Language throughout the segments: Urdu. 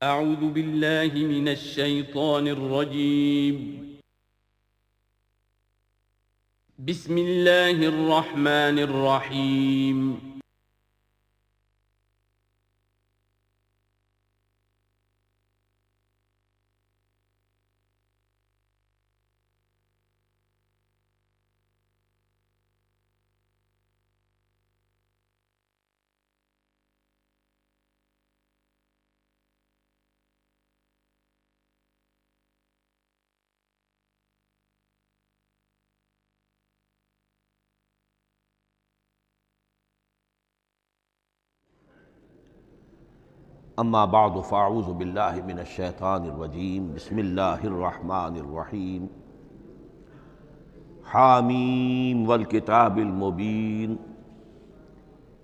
اعوذ باللہ من الشیطان الرجیم بسم اللہ الرحمن الرحیم اما بعد فاعوذ باللہ من الشیطان الرجیم بسم اللہ الرحمن الرحیم حامیم والکتاب المبین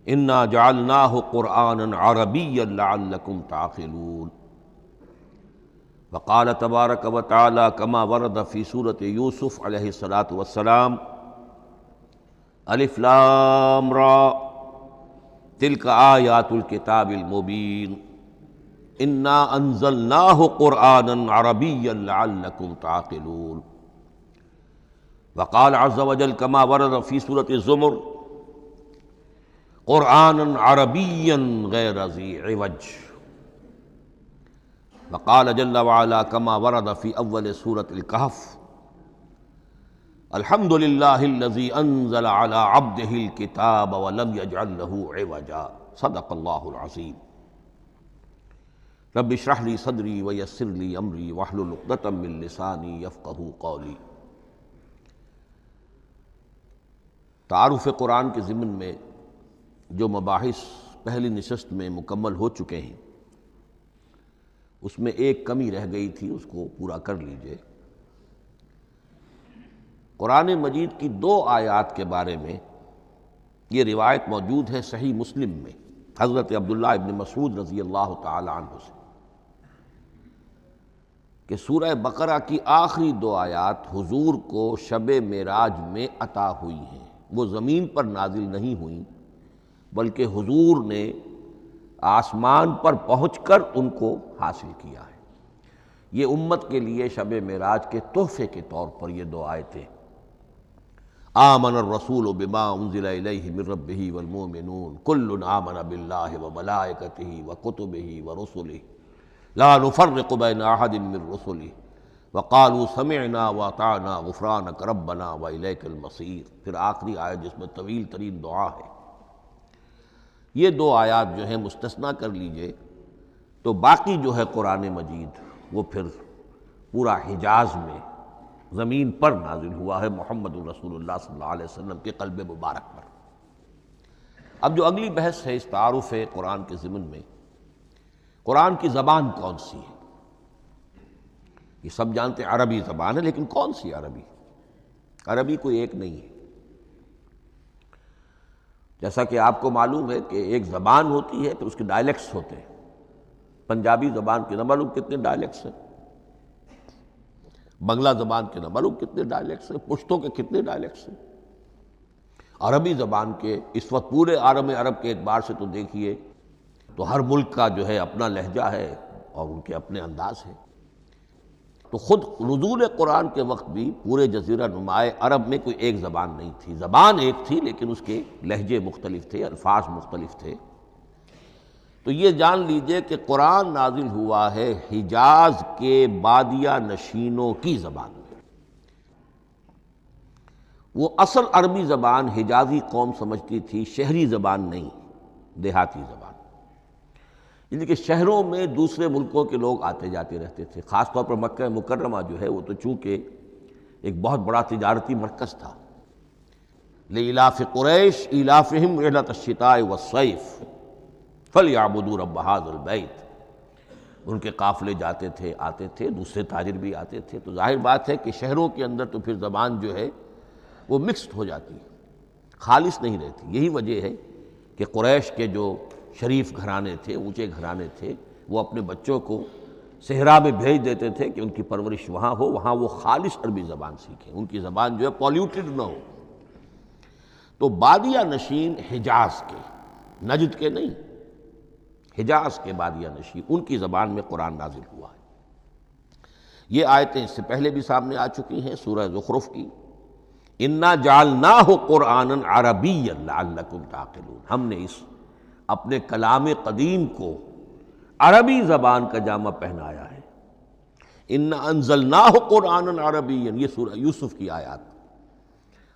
انا جعلناہ قرآنا عربیا لعلکم تعقلون وقال تبارک وتعالی کما ورد فی سورۃ یوسف علیہ الصلاۃ والسلام الف لام را تلک آیات الکتاب المبین انا انزلناہ قرآنا عربیا لعلکم تعقلون وقال عز وجل کما ورد فی سورۃ الزمر قرآنا عربیا غیر ذی عوج وقال جل وعلا کما ورد فی اول سورۃ الکہف الحمد للہ الذی انزل علی عبدہ الکتاب ولم یجعل لہ عوجا صدق اللہ العظیم رب اشرح لی صدری ویسر لی امری واحلل عقدۃ من لسانی یفقہوا قولی۔ تعارف قرآن کے ضمن میں جو مباحث پہلی نشست میں مکمل ہو چکے ہیں اس میں ایک کمی رہ گئی تھی، اس کو پورا کر لیجئے۔ قرآن مجید کی 2 آیات کے بارے میں یہ روایت موجود ہے صحیح مسلم میں حضرت عبداللہ ابن مسعود رضی اللہ تعالی عنہ سے کہ سورہ بقرہ کی آخری 2 آیات حضور کو شب معراج میں عطا ہوئی ہیں، وہ زمین پر نازل نہیں ہوئیں بلکہ حضور نے آسمان پر پہنچ کر ان کو حاصل کیا ہے۔ یہ امت کے لیے شب معراج کے تحفے کے طور پر یہ 2 آیتیں آمن الرسول بما انزل الیہ من ربہ والمؤمنون کل آمن باللہ وملائکتہ وکتبہ ورسلہ لا نفرق بین احد من رسلہ وقالوا سمعنا واطعنا غفرانک ربنا والیک المصیر۔ پھر آخری آیت جس میں طویل ترین دعا ہے۔ یہ 2 آیات جو ہیں مستثنیٰ کر لیجئے تو باقی جو ہے قرآن مجید وہ پھر پورا حجاز میں زمین پر نازل ہوا ہے محمد رسول اللہ صلی اللہ علیہ وسلم کے قلب مبارک پر۔ اب جو اگلی بحث ہے اس تعارف قرآن کے ضمن میں، قرآن کی زبان کون سی ہے؟ یہ سب جانتے ہیں عربی زبان ہے، لیکن کون سی عربی؟ عربی کوئی ایک نہیں ہے۔ جیسا کہ آپ کو معلوم ہے کہ ایک زبان ہوتی ہے تو اس کے ڈائلیکٹس ہوتے ہیں۔ پنجابی زبان کے نہ معلوم کتنے ڈائلیکٹس ہیں، بنگلہ زبان کے نہ معلوم کتنے ڈائلیکٹس ہیں، پشتو کے کتنے ڈائلیکٹس ہیں۔ عربی زبان کے اس وقت پورے عالم عرب کے اعتبار سے تو دیکھیے تو ہر ملک کا جو ہے اپنا لہجہ ہے اور ان کے اپنے انداز ہے۔ تو خود نزول قرآن کے وقت بھی پورے جزیرہ نماء عرب میں کوئی ایک زبان نہیں تھی، زبان ایک تھی لیکن اس کے لہجے مختلف تھے، الفاظ مختلف تھے۔ تو یہ جان لیجئے کہ قرآن نازل ہوا ہے حجاز کے بادیہ نشینوں کی زبان میں۔ وہ اصل عربی زبان حجازی قوم سمجھتی تھی، شہری زبان نہیں، دیہاتی زبان۔ یعنی کہ شہروں میں دوسرے ملکوں کے لوگ آتے جاتے رہتے تھے، خاص طور پر مکہ مکرمہ جو ہے وہ تو چونکہ ایک بہت بڑا تجارتی مرکز تھا۔ لإلاف قریش ایلافہم رحلۃ الشتاء والصیف فلیعبدوا رب ھذا البیت۔ ان کے قافلے جاتے تھے، آتے تھے، دوسرے تاجر بھی آتے تھے، تو ظاہر بات ہے کہ شہروں کے اندر تو پھر زبان جو ہے وہ مکسڈ ہو جاتی ہے، خالص نہیں رہتی۔ یہی وجہ ہے کہ قریش کے جو شریف گھرانے تھے، اونچے گھرانے تھے، وہ اپنے بچوں کو صحرا میں بھیج دیتے تھے کہ ان کی پرورش وہاں ہو، وہاں وہ خالص عربی زبان سیکھیں، ان کی زبان جو ہے پولیوٹڈ نہ ہو۔ تو بادیہ نشین حجاز کے، نجد کے نہیں، حجاز کے بادیہ نشین، ان کی زبان میں قرآن نازل ہوا ہے۔ یہ آیتیں اس سے پہلے بھی سامنے آ چکی ہیں سورہ زخرف کی، اِنَّا جَعَلْنَاهُ قُرْآنًا عَرَبِيًّا لَعَلَّكُمْ تَعْقِلُونَ، ہم نے اس اپنے کلام قدیم کو عربی زبان کا جامہ پہنایا ہے۔ اِنَّا أَنزَلْنَاهُ قُرْآنًا عَرَبِيًّا، یہ سورہ یوسف کی آیات،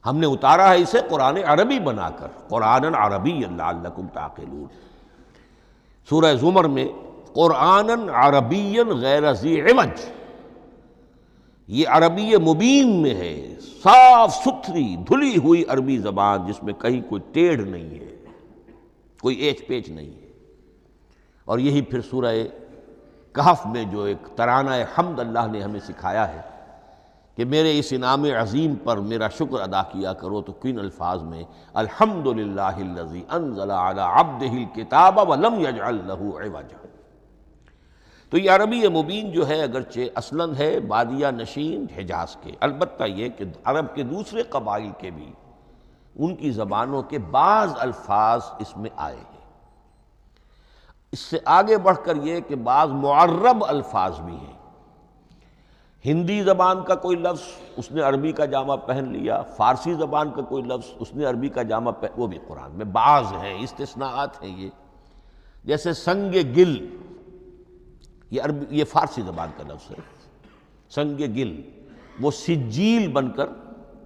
ہم نے اتارا ہے اسے قرآن عربی بنا کر، قرآنًا عربیًّا لَعَلَّكُمْ تَعْقِلُونَ۔ سورہ زمر میں قرآنًا عربیًّا غیر ذی عوج، یہ عربی مبین میں ہے، صاف ستھری دھلی ہوئی عربی زبان جس میں کہیں کوئی ٹیڑھ نہیں ہے، کوئی ایچ پیچ نہیں ہے۔ اور یہی پھر سورہ کہف میں جو ایک ترانہ حمد اللہ نے ہمیں سکھایا ہے کہ میرے اس انعام عظیم پر میرا شکر ادا کیا کرو، تو کن الفاظ میں الحمدللہ الذی انزل علی عبدہ الکتاب ولم یجعل لہ عوجا۔ تو یہ عربی مبین جو ہے اگرچہ اصلاً ہے بادیہ نشین حجاز کے، البتہ یہ کہ عرب کے دوسرے قبائل کے بھی ان کی زبانوں کے بعض الفاظ اس میں آئے ہیں۔ اس سے آگے بڑھ کر یہ کہ بعض معرب الفاظ بھی ہیں، ہندی زبان کا کوئی لفظ اس نے عربی کا جامہ پہن لیا، فارسی زبان کا کوئی لفظ اس نے عربی کا جامہ پہن، وہ بھی قرآن میں بعض ہیں، استثناءات ہیں یہ۔ جیسے سنگ گل، یہ فارسی زبان کا لفظ ہے، سنگ گل، وہ سجیل بن کر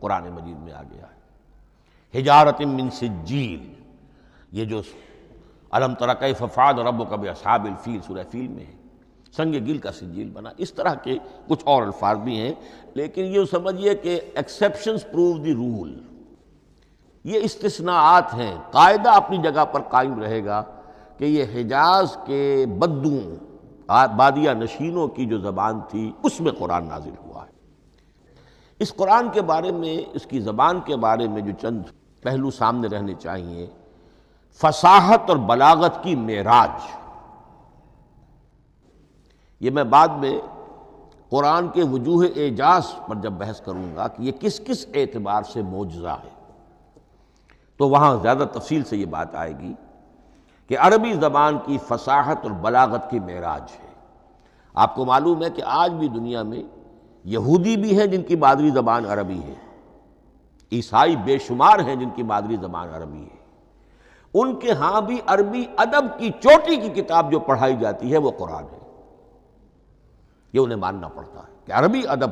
قرآن مجید میں آ گیا ہے۔ حجارۃ من سجیل، یہ جو الم تر کیف فعل ربک باصحاب الفیل سورہ فیل میں ہے، سنگ گل کا سجیل بنا۔ اس طرح کے کچھ اور الفاظ بھی ہیں، لیکن یہ سمجھیے کہ ایکسیپشنز پروو دی رول، یہ استثناءات ہیں، قاعدہ اپنی جگہ پر قائم رہے گا کہ یہ حجاز کے بدوؤں بادیہ نشینوں کی جو زبان تھی اس میں قرآن نازل ہوا ہے۔ اس قرآن کے بارے میں، اس کی زبان کے بارے میں جو چند پہلو سامنے رہنے چاہیے، فصاحت اور بلاغت کی معراج، یہ میں بعد میں قرآن کے وجوہ اعجاز پر جب بحث کروں گا کہ یہ کس کس اعتبار سے معجزہ ہے، تو وہاں زیادہ تفصیل سے یہ بات آئے گی کہ عربی زبان کی فصاحت اور بلاغت کی معراج ہے۔ آپ کو معلوم ہے کہ آج بھی دنیا میں یہودی بھی ہیں جن کی مادری زبان عربی ہے، عیسائی بے شمار ہیں جن کی مادری زبان عربی ہے، ان کے ہاں بھی عربی ادب کی چوٹی کی کتاب جو پڑھائی جاتی ہے وہ قرآن ہے۔ یہ انہیں ماننا پڑتا ہے کہ عربی ادب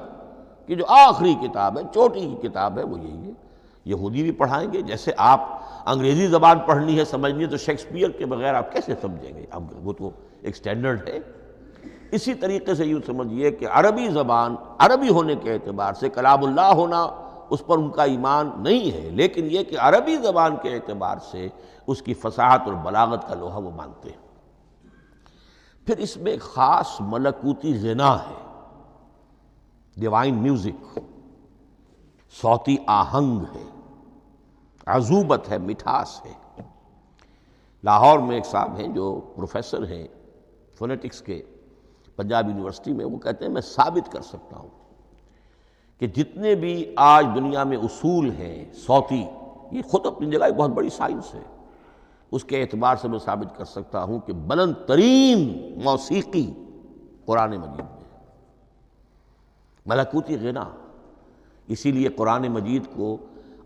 کی جو آخری کتاب ہے، چوٹی کی کتاب ہے، وہ یہی ہے۔ یہودی بھی پڑھائیں گے، جیسے آپ انگریزی زبان پڑھنی ہے سمجھنی ہے تو شیکسپیئر کے بغیر آپ کیسے سمجھیں گے، اب وہ تو ایک سٹینڈرڈ ہے۔ اسی طریقے سے یوں سمجھیے کہ عربی زبان عربی ہونے کے اعتبار سے کلام اللہ ہونا اس پر ان کا ایمان نہیں ہے، لیکن یہ کہ عربی زبان کے اعتبار سے اس کی فصاحت اور بلاغت کا لوہا وہ مانتے ہیں۔ پھر اس میں ایک خاص ملکوتی غنا ہے، ڈیوائن میوزک، صوتی آہنگ ہے، عذوبت ہے، مٹھاس ہے۔ لاہور میں ایک صاحب ہیں جو پروفیسر ہیں فونیٹکس کے پنجاب یونیورسٹی میں، وہ کہتے ہیں میں ثابت کر سکتا ہوں کہ جتنے بھی آج دنیا میں اصول ہیں صوتی، یہ خود اپنی جگہ ایک بہت بڑی سائنس ہے، اس کے اعتبار سے میں ثابت کر سکتا ہوں کہ بلند ترین موسیقی قرآن مجید میں ہے، ملکوتی غنا۔ اسی لیے قرآن مجید کو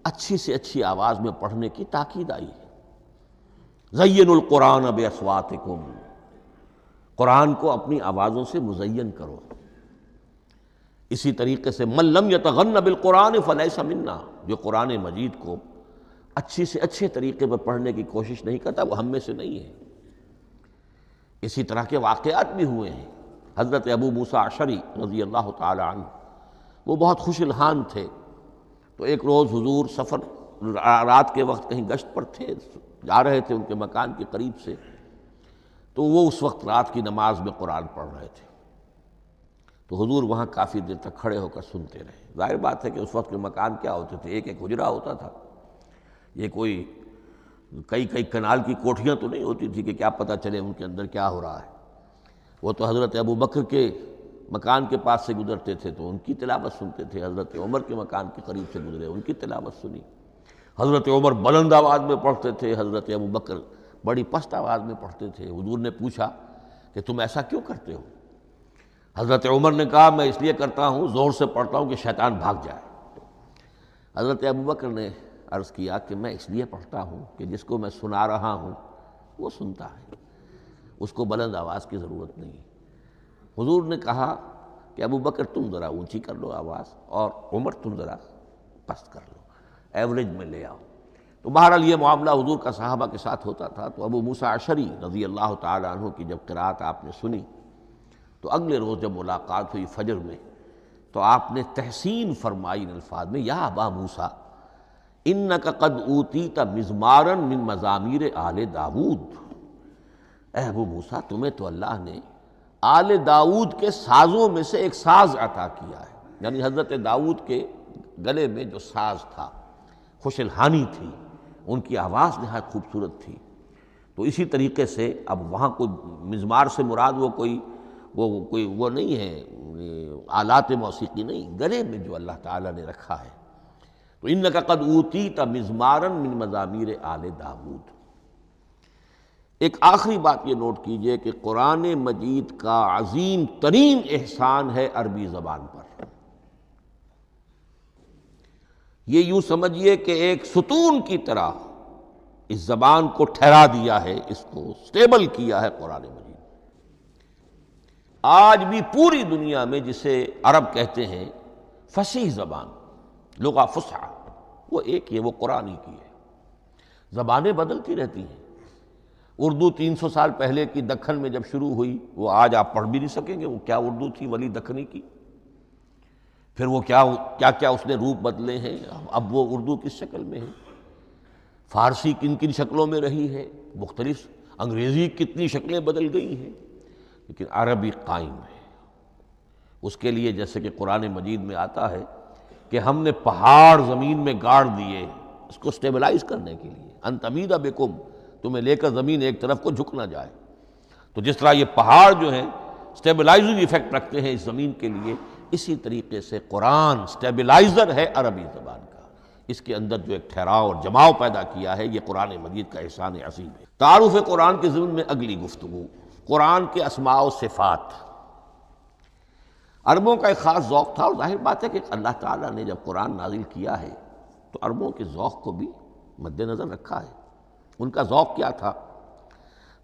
اچھی سے اچھی آواز میں پڑھنے کی تاکید آئی ہے۔ زینوا القرآن باصواتکم، قرآن کو اپنی آوازوں سے مزین کرو۔ اسی طریقے سے من لم یتغن بالقرآن فلیس منا، جو قرآن مجید کو اچھی سے اچھے طریقے پر پڑھنے کی کوشش نہیں کرتا وہ ہم میں سے نہیں ہے۔ اسی طرح کے واقعات بھی ہوئے ہیں۔ حضرت ابو موسیٰ اشعری رضی اللہ تعالی عنہ، وہ بہت خوش الحان تھے، تو ایک روز حضور سفر رات کے وقت کہیں گشت پر تھے، جا رہے تھے ان کے مکان کے قریب سے، تو وہ اس وقت رات کی نماز میں قرآن پڑھ رہے تھے، تو حضور وہاں کافی دیر تک کھڑے ہو کر سنتے رہے۔ ظاہر بات ہے کہ اس وقت کے مکان کیا ہوتے تھے، ایک ایک حجرہ ہوتا تھا، یہ کوئی کئی کنال کی کوٹھیاں تو نہیں ہوتی تھی کہ کیا پتہ چلے ان کے اندر کیا ہو رہا ہے۔ وہ تو حضرت ابو بکر کے مکان کے پاس سے گزرتے تھے تو ان کی تلاوت سنتے تھے، حضرت عمر کے مکان کے قریب سے گزرے ان کی تلاوت سنی، حضرت عمر بلند آواز میں پڑھتے تھے، حضرت ابو بکر بڑی پست آواز میں پڑھتے تھے۔ حضور نے پوچھا کہ تم ایسا کیوں کرتے ہو؟ حضرت عمر نے کہا میں اس لیے کرتا ہوں، زور سے پڑھتا ہوں کہ شیطان بھاگ جائے۔ حضرت ابوبکر نے عرض کیا کہ میں اس لیے پڑھتا ہوں کہ جس کو میں سنا رہا ہوں وہ سنتا ہے، اس کو بلند آواز کی ضرورت نہیں۔ حضور نے کہا کہ ابوبکر تم ذرا اونچی کر لو آواز، اور عمر تم ذرا پست کر لو، ایوریج میں لے آؤ۔ تو بہرحال یہ معاملہ حضور کا صحابہ کے ساتھ ہوتا تھا۔ تو ابو موسیٰ اشعری رضی اللہ تعالیٰ عنہ کی جب قرأت آپ نے سنی تو اگلے روز جب ملاقات ہوئی فجر میں تو آپ نے تحسین فرمائی ان الفاظ میں، یا ابا موسیٰ انک قد اوتیت مزمارا من مزامیر آل داود، اے ابو موسیٰ تمہیں تو اللہ نے آل داود کے سازوں میں سے ایک ساز عطا کیا ہے، یعنی حضرت داود کے گلے میں جو ساز تھا، خوش الحانی تھی، ان کی آواز نہایت خوبصورت تھی۔ تو اسی طریقے سے اب وہاں کوئی مزمار سے مراد وہ نہیں ہے آلات موسیقی نہیں، گلے میں جو اللہ تعالیٰ نے رکھا ہے۔ تو انک قد اوتیت مزمارا من مزامیر آل داود۔ ایک آخری بات یہ نوٹ کیجئے کہ قرآن مجید کا عظیم ترین احسان ہے عربی زبان پر۔ یہ یوں سمجھیے کہ ایک ستون کی طرح اس زبان کو ٹھہرا دیا ہے، اس کو سٹیبل کیا ہے قرآن مجید۔ آج بھی پوری دنیا میں جسے عرب کہتے ہیں فصیح زبان، لغہ فصحی، وہ ایک ہے، وہ قرآن ہی کی ہے۔ زبانیں بدلتی رہتی ہیں۔ اردو 300 سال پہلے کی دکن میں جب شروع ہوئی، وہ آج آپ پڑھ بھی نہیں سکیں گے وہ کیا اردو تھی ولی دکنی کی، پھر وہ کیا اس نے روپ بدلے ہیں، اب وہ اردو کس شکل میں ہے، فارسی کن کن شکلوں میں رہی ہے، مختلف انگریزی کتنی شکلیں بدل گئی ہیں، لیکن عربی قائم ہے۔ اس کے لیے جیسے کہ قرآن مجید میں آتا ہے کہ ہم نے پہاڑ زمین میں گاڑ دیے اس کو سٹیبلائز کرنے کے لیے، ان تمید بکم، تمہیں لے کر زمین ایک طرف کو جھک نہ جائے۔ تو جس طرح یہ پہاڑ جو ہیں سٹیبلائزنگ ایفیکٹ رکھتے ہیں اس زمین کے لیے، اسی طریقے سے قرآن سٹیبلائزر ہے عربی زبان کا۔ اس کے اندر جو ایک ٹھہراؤ اور جماؤ پیدا کیا ہے، یہ قرآن مجید کا احسان عظیم ہے۔ تعارف قرآن کے ضمن میں اگلی گفتگو، قرآن کے اسماء و صفات۔ عربوں کا ایک خاص ذوق تھا، اور ظاہر بات ہے کہ اللہ تعالیٰ نے جب قرآن نازل کیا ہے تو عربوں کے ذوق کو بھی مد نظر رکھا ہے۔ ان کا ذوق کیا تھا؟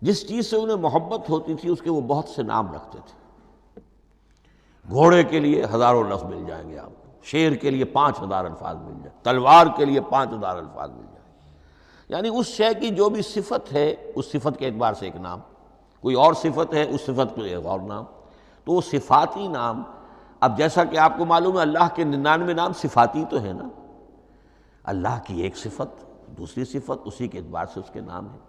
جس چیز سے انہیں محبت ہوتی تھی اس کے وہ بہت سے نام رکھتے تھے۔ گھوڑے کے لیے ہزاروں لفظ مل جائیں گے آپ کو، شیر کے لیے 5000 الفاظ مل جائیں، تلوار کے لیے 5000 الفاظ مل جائیں گے۔ یعنی اس شے کی جو بھی صفت ہے اس صفت کے اعتبار سے ایک نام، کوئی اور صفت ہے اس صفت کے ایک اور نام، تو وہ صفاتی نام۔ اب جیسا کہ آپ کو معلوم ہے اللہ کے 99 نام صفاتی تو ہے نا، اللہ کی ایک صفت دوسری صفت، اسی کے اعتبار سے اس کے نام ہیں۔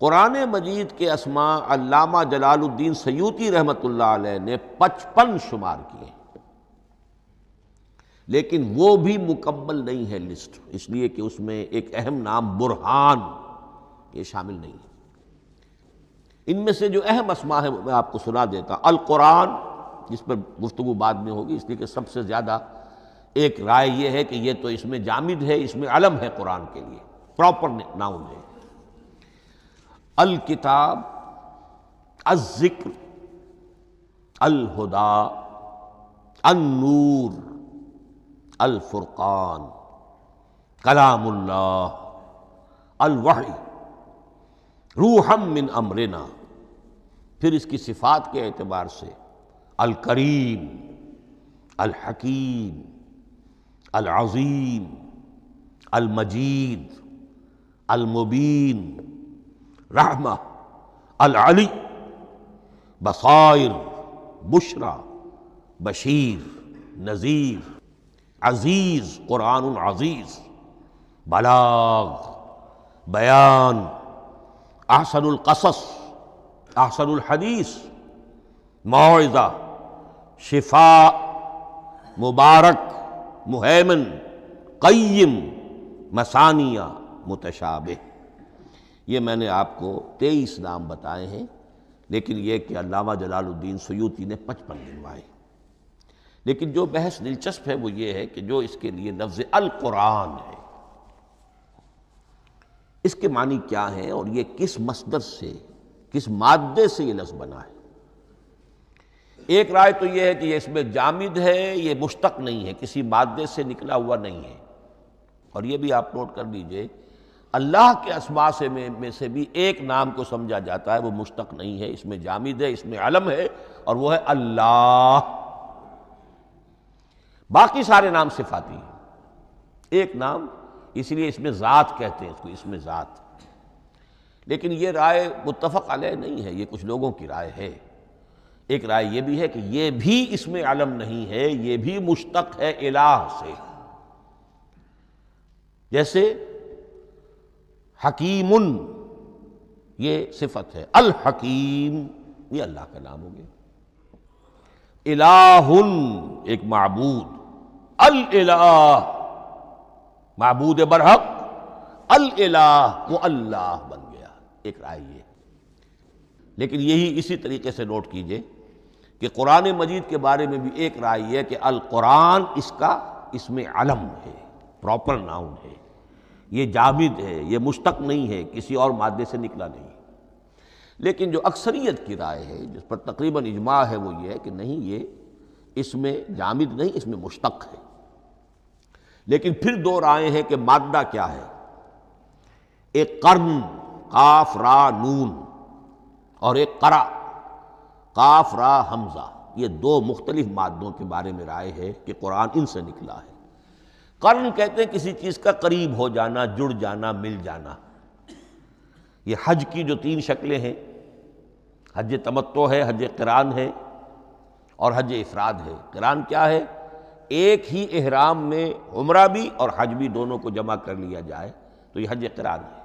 قرآن مجید کے اسماء علامہ جلال الدین سیوطی رحمۃ اللہ علیہ نے 55 شمار کیے، لیکن وہ بھی مکمل نہیں ہے لسٹ، اس لیے کہ اس میں ایک اہم نام برہان یہ شامل نہیں ہے۔ ان میں سے جو اہم اسماء ہیں میں آپ کو سنا دیتا۔ القرآن، جس پر گفتگو بعد میں ہوگی، اس لیے کہ سب سے زیادہ ایک رائے یہ ہے کہ یہ تو اس میں جامد ہے، اس میں علم ہے قرآن کے لیے، پراپر ناؤن ہے۔ الکتاب، الذکر، الہدیٰ، النور، الفرقان، کلام اللہ، الوحی، روحا من امرنا۔ پھر اس کی صفات کے اعتبار سے الکریم، الحکیم، العظیم، المجید، المبین، رحمہ، العلی، بصائر، بشرا، بشیر، نذیر، عزیز، قرآن عزیز، بلاغ، بیان، احسن القصص، احسن الحدیث، موعظہ، شفاء، مبارک، مہیمن، قیم، مثانیہ، متشابہ۔ یہ میں نے آپ کو 23 نام بتائے ہیں، لیکن یہ کہ علامہ جلال الدین سیوطی نے 55 گنوائے۔ لیکن جو بحث دلچسپ ہے وہ یہ ہے کہ جو اس کے لیے لفظ القرآن ہے، اس کے معنی کیا ہیں اور یہ کس مصدر سے، کس مادے سے یہ لفظ بنا ہے؟ ایک رائے تو یہ ہے کہ یہ اس میں جامد ہے، یہ مشتق نہیں ہے، کسی مادے سے نکلا ہوا نہیں ہے۔ اور یہ بھی آپ نوٹ کر لیجئے، اللہ کے اسماء میں سے بھی ایک نام کو سمجھا جاتا ہے، وہ مشتق نہیں ہے، اس میں جامد ہے، اس میں علم ہے، اور وہ ہے اللہ۔ باقی سارے نام صفاتی ہیں، ایک نام، اس لیے اس میں ذات کہتے ہیں اس کو، اس میں ذات۔ لیکن یہ رائے متفق علیہ نہیں ہے، یہ کچھ لوگوں کی رائے ہے۔ ایک رائے یہ بھی ہے کہ یہ بھی اس میں علم نہیں ہے، یہ بھی مشتق ہے الہ سے۔ جیسے حکیم، یہ صفت ہے، الحکیم یہ اللہ کا نام ہو گیا۔ الہ ایک معبود، الالہ معبود برحق، الالہ وہ اللہ بن گیا، ایک رائے یہ۔ لیکن یہی اسی طریقے سے نوٹ کیجئے کہ قرآن مجید کے بارے میں بھی ایک رائے یہ ہے کہ القرآن اس میں علم ہے، پراپر ناؤن ہے، یہ جامد ہے، یہ مشتق نہیں ہے، کسی اور مادے سے نکلا نہیں۔ لیکن جو اکثریت کی رائے ہے، جس پر تقریباً اجماع ہے، وہ یہ ہے کہ نہیں، یہ اس میں جامد نہیں، اس میں مشتق ہے۔ لیکن پھر دو رائے ہیں کہ مادہ کیا ہے۔ ایک قرن، قاف را نون، اور ایک قرا، قاف را حمزہ، یہ دو مختلف مادوں کے بارے میں رائے ہے کہ قرآن ان سے نکلا ہے۔ قرن کہتے ہیں کسی چیز کا قریب ہو جانا، جڑ جانا، مل جانا۔ یہ حج کی جو تین شکلیں ہیں، حج تمتع ہے، حج قران ہے، اور حج افراد ہے۔ قران کیا ہے؟ ایک ہی احرام میں عمرہ بھی اور حج بھی دونوں کو جمع کر لیا جائے تو یہ حج قران ہے۔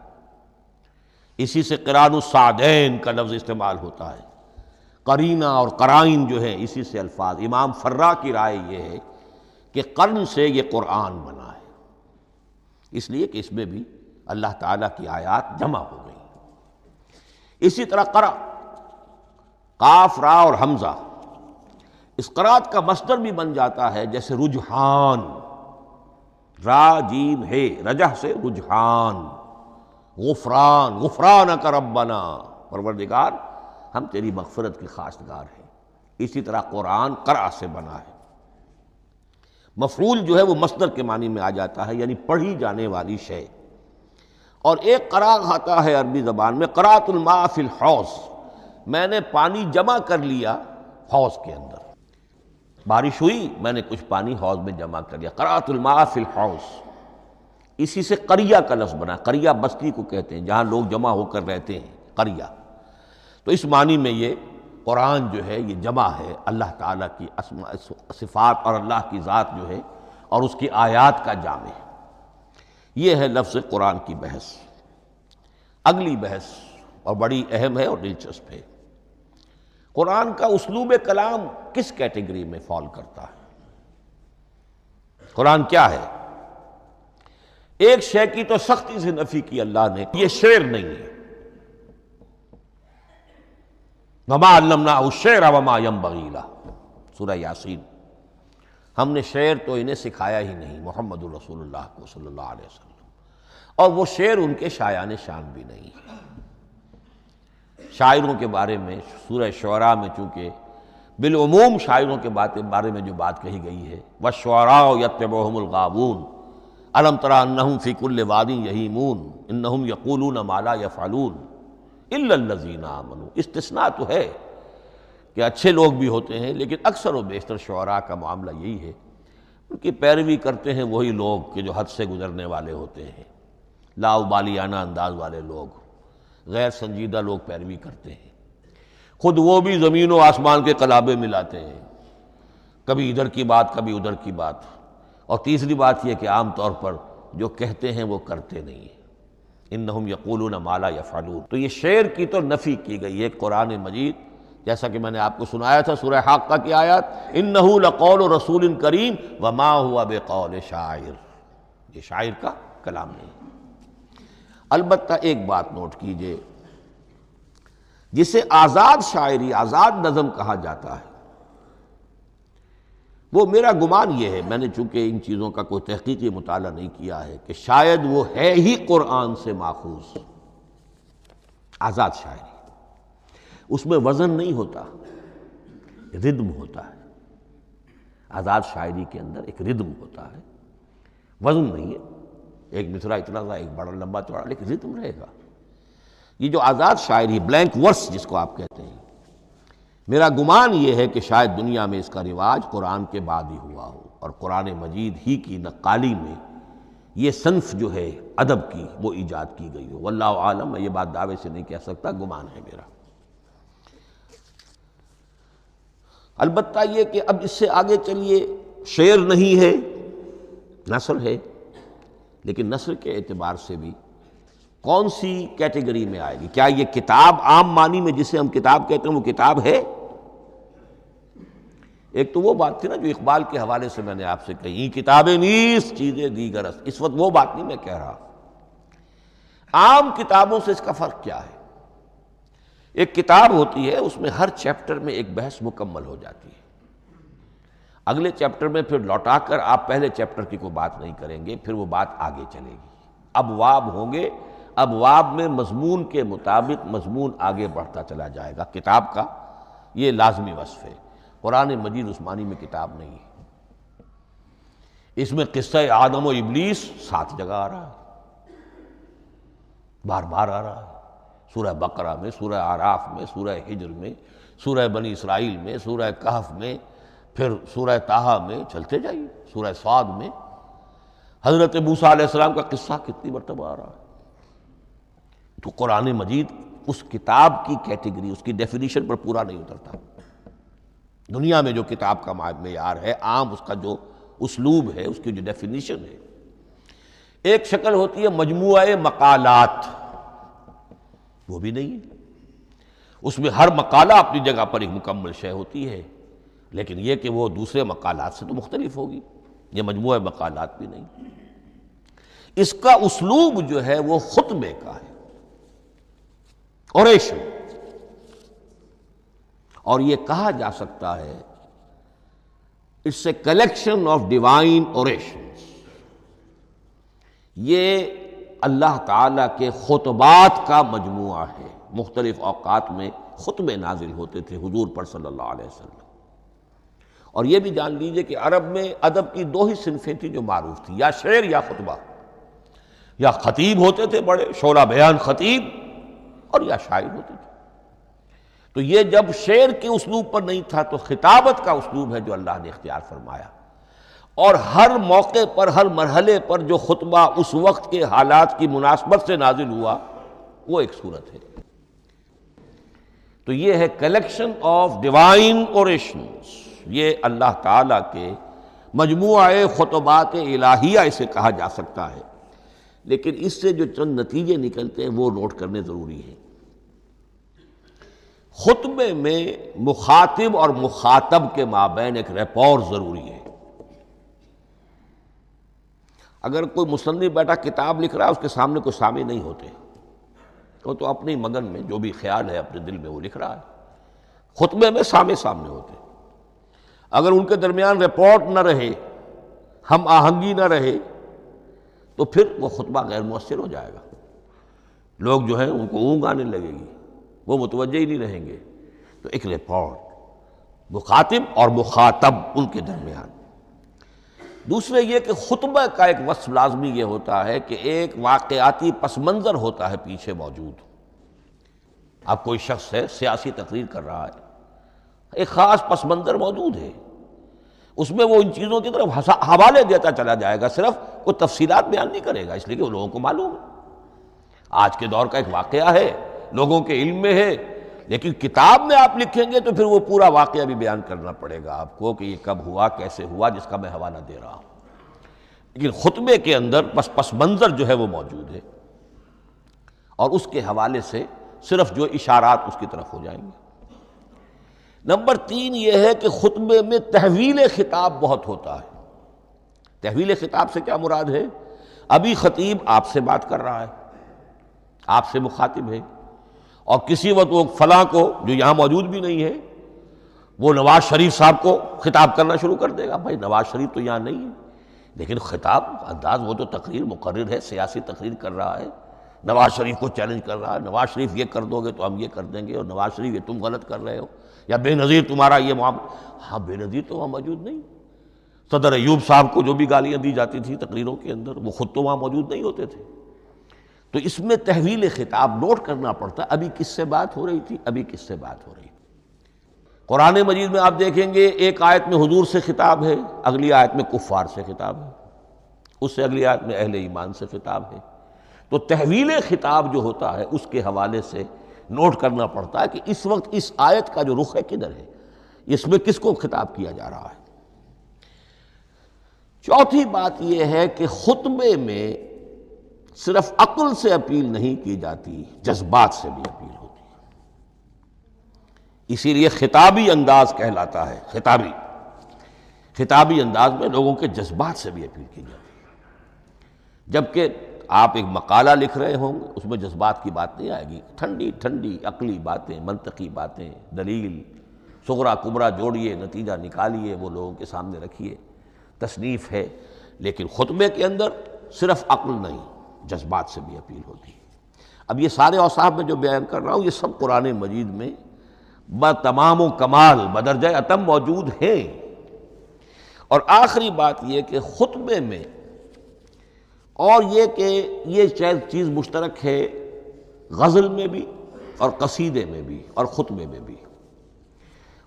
اسی سے قران الصعدین کا لفظ استعمال ہوتا ہے۔ قرینہ اور قرائن جو ہے اسی سے الفاظ۔ امام فرا کی رائے یہ ہے کہ قرن سے یہ قرآن بنا ہے، اس لیے کہ اس میں بھی اللہ تعالیٰ کی آیات جمع ہو گئی۔ اسی طرح قرأ، قاف را اور حمزہ، اس قرات کا مصدر بھی بن جاتا ہے، جیسے رجحان، را جیم ہے، رجح سے رجحان۔ غفران، غفرانک ربنا، پروردگار ہم تیری مغفرت کے خواستگار ہیں۔ اسی طرح قرآن قرأ سے بنا ہے۔ مفعول جو ہے وہ مصدر کے معنی میں آ جاتا ہے، یعنی پڑھی جانے والی شے۔ اور ایک قرأ آتا ہے عربی زبان میں، قرأت الماء فی الحوض، میں نے پانی جمع کر لیا حوض کے اندر۔ بارش ہوئی، میں نے کچھ پانی حوض میں جمع کر لیا، قرأت الماء فی الحوض۔ اسی سے قریہ کا لفظ بنا، قریہ بستی کو کہتے ہیں جہاں لوگ جمع ہو کر رہتے ہیں، قریہ۔ تو اس معنی میں یہ قرآن جو ہے یہ جمع ہے اللہ تعالیٰ کی اسماء صفات اور اللہ کی ذات جو ہے اور اس کی آیات کا جامع ہے۔ یہ ہے لفظ قرآن کی بحث۔ اگلی بحث اور بڑی اہم ہے اور دلچسپ ہے، قرآن کا اسلوب کلام کس کیٹیگری میں فال کرتا ہے؟ قرآن کیا ہے؟ ایک شے کی تو سختی سے نفی کی اللہ نے، یہ شعر نہیں ہے۔ وَمَا عَلَّمْنَاهُ الشِّعْرَ وَمَا يَنبَغِي لَهُ، سورہ یاسین۔ ہم نے شعر تو انہیں سکھایا ہی نہیں، محمد الرسول اللہ کو صلی اللہ علیہ وسلم، اور وہ شعر ان کے شایان شان بھی نہیں ہے۔ شاعروں کے بارے میں سورہ شعراء میں چونکہ بالعموم شاعروں کے بارے میں جو بات کہی گئی ہے، وَالشُّعَرَاءُ يَتَّبِعُهُمُ الْغَاوُونَ أَلَمْ تَرَ أَنَّهُمْ فِي كُلِّ وَادٍ يَهِيمُونَ إِنَّهُمْ يَقُولُونَ مَا لَا يَفْعَلُونَ إِلَّا الَّذِينَ آمَنُوا۔ استثناء تو ہے کہ اچھے لوگ بھی ہوتے ہیں، لیکن اکثر و بیشتر شعراء کا معاملہ یہی ہے، ان کی پیروی کرتے ہیں وہی لوگ کہ جو حد سے گزرنے والے ہوتے ہیں، لا ابالیانہ انداز والے لوگ، غیر سنجیدہ لوگ پیروی کرتے ہیں۔ خود وہ بھی زمین و آسمان کے قلابے ملاتے ہیں، کبھی ادھر کی بات کبھی ادھر کی بات۔ اور تیسری بات یہ کہ عام طور پر جو کہتے ہیں وہ کرتے نہیں ہیں، انہم یقولون ما لا یفعلون۔ تو یہ شعر کی تو نفی کی گئی ہے قرآن مجید، جیسا کہ میں نے آپ کو سنایا تھا سورہ حاقہ کی آیات، انہ لقول رسول کریم وما ہوا بقول شاعر، یہ شاعر کا کلام نہیں۔ البتہ ایک بات نوٹ کیجئے، جسے آزاد شاعری، آزاد نظم کہا جاتا ہے، وہ میرا گمان یہ ہے، میں نے چونکہ ان چیزوں کا کوئی تحقیقی مطالعہ نہیں کیا ہے، کہ شاید وہ ہے ہی قرآن سے ماخوذ آزاد شاعری، اس میں وزن نہیں ہوتا، ردم ہوتا ہے۔ آزاد شاعری کے اندر ایک ردم ہوتا ہے، وزن نہیں ہے، ایک مصرع اتنا سا، ایک بڑا لمبا چوڑا، لیکن ردم رہے گا۔ یہ جو آزاد شاعری، بلینک ورس جس کو آپ کہتے ہیں، میرا گمان یہ ہے کہ شاید دنیا میں اس کا رواج قرآن کے بعد ہی ہوا ہو، اور قرآن مجید ہی کی نقالی میں یہ صنف جو ہے ادب کی وہ ایجاد کی گئی ہو۔ واللہ عالم، میں یہ بات دعوے سے نہیں کہہ سکتا، گمان ہے میرا۔ البتہ یہ کہ اب اس سے آگے چلیے، شعر نہیں ہے، نثر ہے، لیکن نثر کے اعتبار سے بھی کون سی کیٹیگری میں آئے گی؟ کیا یہ کتاب عام معنی میں جسے ہم کتاب کہتے ہیں وہ کتاب ہے؟ ایک تو وہ بات تھی نا جو اقبال کے حوالے سے میں نے آپ سے کہی، کتابیں نیست چیزیں دیگر است، اس وقت وہ بات نہیں میں کہہ رہا۔ عام کتابوں سے اس کا فرق کیا ہے؟ ایک کتاب ہوتی ہے، اس میں ہر چیپٹر میں ایک بحث مکمل ہو جاتی ہے، اگلے چیپٹر میں پھر لوٹا کر آپ پہلے چیپٹر کی کوئی بات نہیں کریں گے، پھر وہ بات آگے چلے گی، ابواب ہوں گے، ابواب میں مضمون کے مطابق مضمون آگے بڑھتا چلا جائے گا۔ کتاب کا یہ لازمی وصف ہے۔ قرآن مجید اس معنی میں کتاب نہیں ہے، اس میں قصہ آدم و ابلیس 7 جگہ آ رہا ہے، بار بار آ رہا ہے، سورہ بقرہ میں، سورہ اعراف میں، سورہ حجر میں، سورہ بنی اسرائیل میں، سورہ کہف میں، پھر سورہ طٰہٰ میں، چلتے جائیے، سورہ صاد میں حضرت موسیٰ علیہ السلام کا قصہ کتنی مرتبہ آ رہا ہے۔ تو قرآن مجید اس کتاب کی کیٹیگری، اس کی ڈیفینیشن پر پورا نہیں اترتا۔ دنیا میں جو کتاب کا معیار ہے، عام اس کا جو اسلوب ہے، اس کی جو ڈیفینیشن ہے، ایک شکل ہوتی ہے مجموعہ مقالات، وہ بھی نہیں ہے، اس میں ہر مقالہ اپنی جگہ پر ایک مکمل شے ہوتی ہے، لیکن یہ کہ وہ دوسرے مقالات سے تو مختلف ہوگی، یہ مجموعہ مقالات بھی نہیں۔ اس کا اسلوب جو ہے وہ خطبے کا ہے، اوریشن، اور یہ کہا جا سکتا ہے it's a collection of divine orations, یہ اللہ تعالیٰ کے خطبات کا مجموعہ ہے۔ مختلف اوقات میں خطبے نازل ہوتے تھے حضور پر صلی اللہ علیہ وسلم، اور یہ بھی جان لیجئے کہ عرب میں ادب کی 2 ہی صنفیں تھیں جو معروف تھیں، یا شعر یا خطبہ، یا خطیب ہوتے تھے بڑے شعرا بیان خطیب، اور یا شاعر ہوتے تھے۔ تو یہ جب شعر کے اسلوب پر نہیں تھا تو خطابت کا اسلوب ہے جو اللہ نے اختیار فرمایا، اور ہر موقع پر، ہر مرحلے پر جو خطبہ اس وقت کے حالات کی مناسبت سے نازل ہوا وہ ایک صورت ہے۔ تو یہ ہے کلیکشن آف ڈیوائن اوریشنز، یہ اللہ تعالیٰ کے مجموعہ خطبات الہیہ اسے کہا جا سکتا ہے، لیکن اس سے جو چند نتیجے نکلتے ہیں وہ نوٹ کرنے ضروری ہیں۔ خطبے میں مخاطب اور مخاطب کے مابین ایک ریپور ضروری ہے۔ اگر کوئی مصنف بیٹا کتاب لکھ رہا ہے، اس کے سامنے کوئی سامع نہیں ہوتے، وہ تو اپنی مگن میں جو بھی خیال ہے اپنے دل میں وہ لکھ رہا ہے۔ خطبے میں سامع سامنے ہوتے، اگر ان کے درمیان رپورٹ نہ رہے، ہم آہنگی نہ رہے، تو پھر وہ خطبہ غیر مؤثر ہو جائے گا، لوگ جو ہیں ان کو اونگ آنے لگے گی، وہ متوجہ ہی نہیں رہیں گے۔ تو ایک رپورٹ مخاطب اور مخاطب ان کے درمیان۔ دوسرے یہ کہ خطبہ کا ایک وصف لازمی یہ ہوتا ہے کہ ایک واقعاتی پس منظر ہوتا ہے پیچھے موجود۔ اب کوئی شخص ہے سیاسی تقریر کر رہا ہے، ایک خاص پس منظر موجود ہے، اس میں وہ ان چیزوں کی طرف حوالے دیتا چلا جائے گا، صرف کوئی تفصیلات بیان نہیں کرے گا، اس لیے کہ وہ لوگوں کو معلوم ہے آج کے دور کا ایک واقعہ ہے، لوگوں کے علم میں ہے، لیکن کتاب میں آپ لکھیں گے تو پھر وہ پورا واقعہ بھی بیان کرنا پڑے گا آپ کو کہ یہ کب ہوا، کیسے ہوا، جس کا میں حوالہ دے رہا ہوں۔ لیکن خطبے کے اندر پس منظر جو ہے وہ موجود ہے، اور اس کے حوالے سے صرف جو اشارات اس کی طرف ہو جائیں گے۔ نمبر 3 یہ ہے کہ خطبے میں تحویل خطاب بہت ہوتا ہے۔ تحویل خطاب سے کیا مراد ہے؟ ابھی خطیب آپ سے بات کر رہا ہے، آپ سے مخاطب ہے، اور کسی وقت وہ فلاں کو جو یہاں موجود بھی نہیں ہے وہ نواز شریف صاحب کو خطاب کرنا شروع کر دے گا. بھائی نواز شریف تو یہاں نہیں ہے، لیکن خطاب انداز وہ تو تقریر مقرر ہے، سیاسی تقریر کر رہا ہے، نواز شریف کو چیلنج کر رہا ہے. نواز شریف یہ کر دو گے تو ہم یہ کر دیں گے، اور نواز شریف یہ تم غلط کر رہے ہو، یا بے نظیر تمہارا یہ معاملہ. ہاں بے نظیر تو وہاں موجود نہیں. صدر ایوب صاحب کو جو بھی گالیاں دی جاتی تھی تقریروں کے اندر، وہ خود تو وہاں موجود نہیں ہوتے تھے. تو اس میں تحویل خطاب نوٹ کرنا پڑتا. ابھی کس سے بات ہو رہی تھی، ابھی کس سے بات ہو رہی تھی. قرآن مجید میں آپ دیکھیں گے ایک آیت میں حضور سے خطاب ہے، اگلی آیت میں کفار سے خطاب ہے، اس سے اگلی آیت میں اہل ایمان سے خطاب ہے. تو تحویل خطاب جو ہوتا ہے اس کے حوالے سے نوٹ کرنا پڑتا ہے کہ اس وقت اس آیت کا جو رخ ہے کدھر ہے، اس میں کس کو خطاب کیا جا رہا ہے. چوتھی بات یہ ہے کہ خطبے میں صرف عقل سے اپیل نہیں کی جاتی، جذبات سے بھی اپیل ہوتی ہے. اسی لیے خطابی انداز کہلاتا ہے. خطابی انداز میں لوگوں کے جذبات سے بھی اپیل کی جاتی ہے. جبکہ آپ ایک مقالہ لکھ رہے ہوں گے، اس میں جذبات کی بات نہیں آئے گی. ٹھنڈی ٹھنڈی عقلی باتیں، منطقی باتیں، دلیل صغرا کبرا جوڑیے، نتیجہ نکالیے، وہ لوگوں کے سامنے رکھیے، تصنیف ہے. لیکن خطبے کے اندر صرف عقل نہیں، جذبات سے بھی اپیل ہوتی ہے. اب یہ سارے اوصاف میں جو بیان کر رہا ہوں یہ سب قرآن مجید میں بتمام و کمال بدرجہ اتم موجود ہیں. اور آخری بات یہ کہ خطبے میں، اور یہ کہ یہ چیز مشترک ہے غزل میں بھی اور قصیدے میں بھی اور خطبے میں بھی،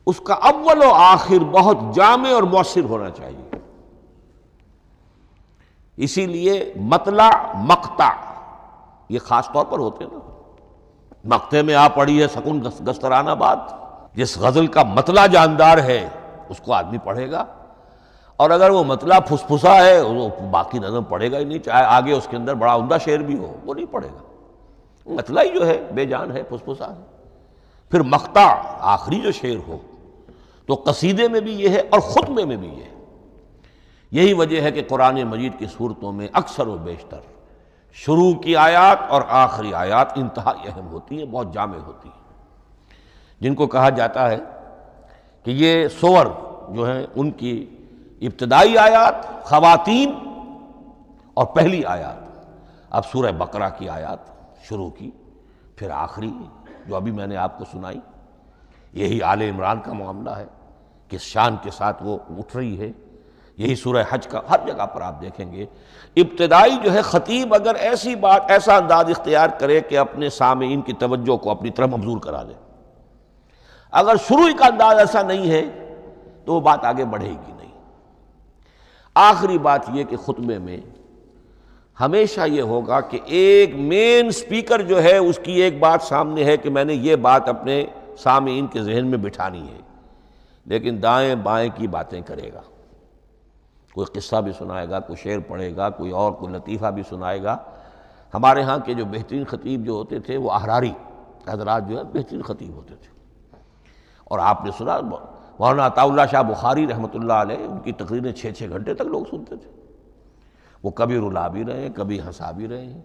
اس کا اول و آخر بہت جامع اور مؤثر ہونا چاہیے. اسی لیے مطلع مقطع یہ خاص طور پر ہوتے ہیں نا. مقطع میں آپ پڑھی ہے سکون گسترانہ بات، جس غزل کا مطلع جاندار ہے اس کو آدمی پڑھے گا، اور اگر وہ مطلع پھسپھسا ہے وہ باقی نظم پڑھے گا ہی نہیں، چاہے آگے اس کے اندر بڑا عمدہ شعر بھی ہو وہ نہیں پڑھے گا. مطلع ہی جو ہے بے جان ہے، پھسپھسا ہے. پھر مقطع آخری جو شعر ہو، تو قصیدے میں بھی یہ ہے اور خطبے میں بھی یہ ہے. یہی وجہ ہے کہ قرآن مجید کی صورتوں میں اکثر و بیشتر شروع کی آیات اور آخری آیات انتہائی اہم ہوتی ہیں، بہت جامع ہوتی ہیں، جن کو کہا جاتا ہے کہ یہ سور جو ہیں ان کی ابتدائی آیات، خواتین اور پہلی آیات. اب سورہ بقرہ کی آیات شروع کی، پھر آخری جو ابھی میں نے آپ کو سنائی، یہی آل عمران کا معاملہ ہے، کس شان کے ساتھ وہ اٹھ رہی ہے. یہی سورہ حج کا ہر جگہ پر آپ دیکھیں گے ابتدائی جو ہے خطیب اگر ایسی بات، ایسا انداز اختیار کرے کہ اپنے سامعین کی توجہ کو اپنی طرف مبذول کرا دے، اگر شروع کا انداز ایسا نہیں ہے تو وہ بات آگے بڑھے گی نہیں. آخری بات یہ کہ خطبے میں ہمیشہ یہ ہوگا کہ ایک مین سپیکر جو ہے اس کی ایک بات سامنے ہے کہ میں نے یہ بات اپنے سامعین کے ذہن میں بٹھانی ہے، لیکن دائیں بائیں کی باتیں کرے گا. کوئی قصہ بھی سنائے گا، کوئی شعر پڑھے گا، کوئی اور کوئی لطیفہ بھی سنائے گا. ہمارے ہاں کے جو بہترین خطیب جو ہوتے تھے وہ احراری حضرات جو ہے بہترین خطیب ہوتے تھے. اور آپ نے سنا مولانا عطا اللہ شاہ بخاری رحمۃ اللہ علیہ، ان کی تقریریں 6 گھنٹے تک لوگ سنتے تھے. وہ کبھی رلا بھی رہے ہیں، کبھی ہنسا بھی رہے ہیں.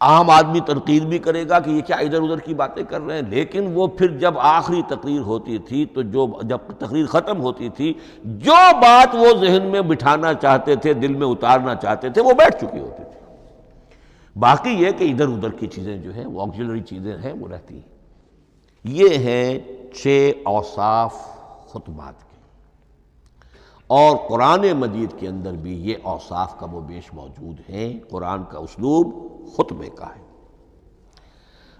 عام آدمی تنقید بھی کرے گا کہ یہ کیا ادھر ادھر کی باتیں کر رہے ہیں، لیکن وہ پھر جب آخری تقریر ہوتی تھی تو جب تقریر ختم ہوتی تھی، جو بات وہ ذہن میں بٹھانا چاہتے تھے، دل میں اتارنا چاہتے تھے، وہ بیٹھ چکی ہوتی تھی. باقی یہ کہ ادھر ادھر کی چیزیں جو ہیں وہ آکسیلری چیزیں ہیں وہ رہتی ہیں. یہ ہیں 6 اوصاف خطبات کے، اور قرآن مجید کے اندر بھی یہ اوصاف کم و بیش موجود ہیں. قرآن کا اسلوب خطبے کا ہے.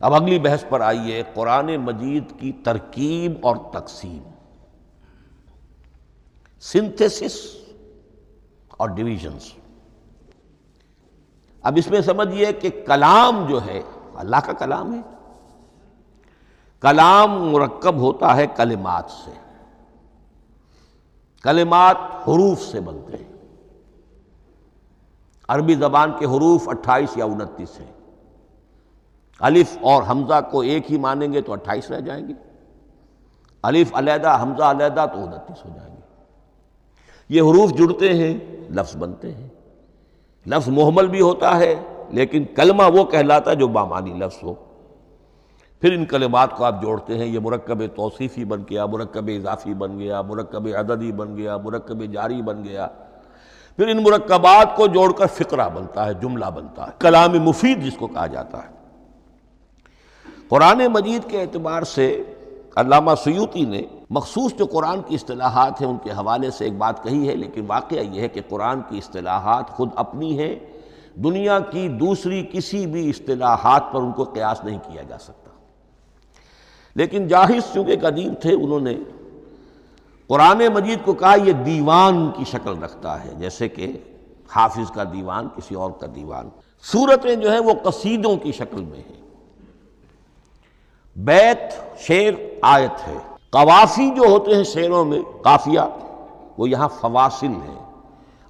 اب اگلی بحث پر آئیے، قرآن مجید کی ترکیب اور تقسیم، سنتھیسس اور ڈویژنز. اب اس میں سمجھیے کہ کلام جو ہے اللہ کا کلام ہے. کلام مرکب ہوتا ہے کلمات سے. کلمات حروف سے بنتے ہیں. عربی زبان کے حروف 28 یا 29 ہیں. الف اور حمزہ کو ایک ہی مانیں گے تو 28 رہ جائیں گے، الف علیحدہ حمزہ علیحدہ تو 29 ہو جائیں گے. یہ حروف جڑتے ہیں، لفظ بنتے ہیں. لفظ محمل بھی ہوتا ہے لیکن کلمہ وہ کہلاتا ہے جو بامانی لفظ ہو. پھر ان کلمات کو آپ جوڑتے ہیں، یہ مرکب توصیفی بن گیا، مرکب اضافی بن گیا، مرکب عددی بن گیا، مرکب جاری بن گیا، پھر ان مرکبات کو جوڑ کر فقرہ بنتا ہے، جملہ بنتا ہے، کلام مفید جس کو کہا جاتا ہے۔ قرآن مجید کے اعتبار سے علامہ سیوطی نے مخصوص جو قرآن کی اصطلاحات ہیں ان کے حوالے سے ایک بات کہی ہے، لیکن واقعہ یہ ہے کہ قرآن کی اصطلاحات خود اپنی ہیں، دنیا کی دوسری کسی بھی اصطلاحات پر ان کو قیاس نہیں کیا جا سکتا۔ لیکن جاہز چونکہ ایک ادیب تھے، انہوں نے قرآن مجید کو کہا یہ دیوان کی شکل رکھتا ہے، جیسے کہ حافظ کا دیوان کسی اور کا دیوان۔ سورتیں جو ہیں وہ قصیدوں کی شکل میں ہیں، بیت شعر آیت ہے، قوافی جو ہوتے ہیں شعروں میں قافیہ، وہ یہاں فواصل ہیں،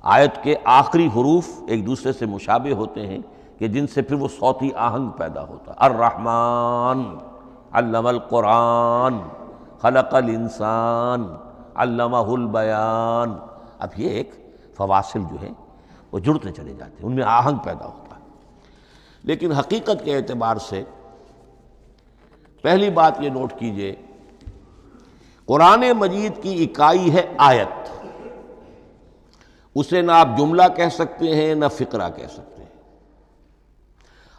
آیت کے آخری حروف ایک دوسرے سے مشابہ ہوتے ہیں کہ جن سے پھر وہ صوتی آہنگ پیدا ہوتا ہے۔ الرحمن علم القرآن خلق الانسان علمہ البیان۔ اب یہ ایک فواصل جو ہیں وہ جڑتے چلے جاتے ہیں، ان میں آہنگ پیدا ہوتا ہے۔ لیکن حقیقت کے اعتبار سے پہلی بات یہ نوٹ کیجئے، قرآن مجید کی اکائی ہے آیت، اسے نہ آپ جملہ کہہ سکتے ہیں نہ فقرہ کہہ سکتے ہیں۔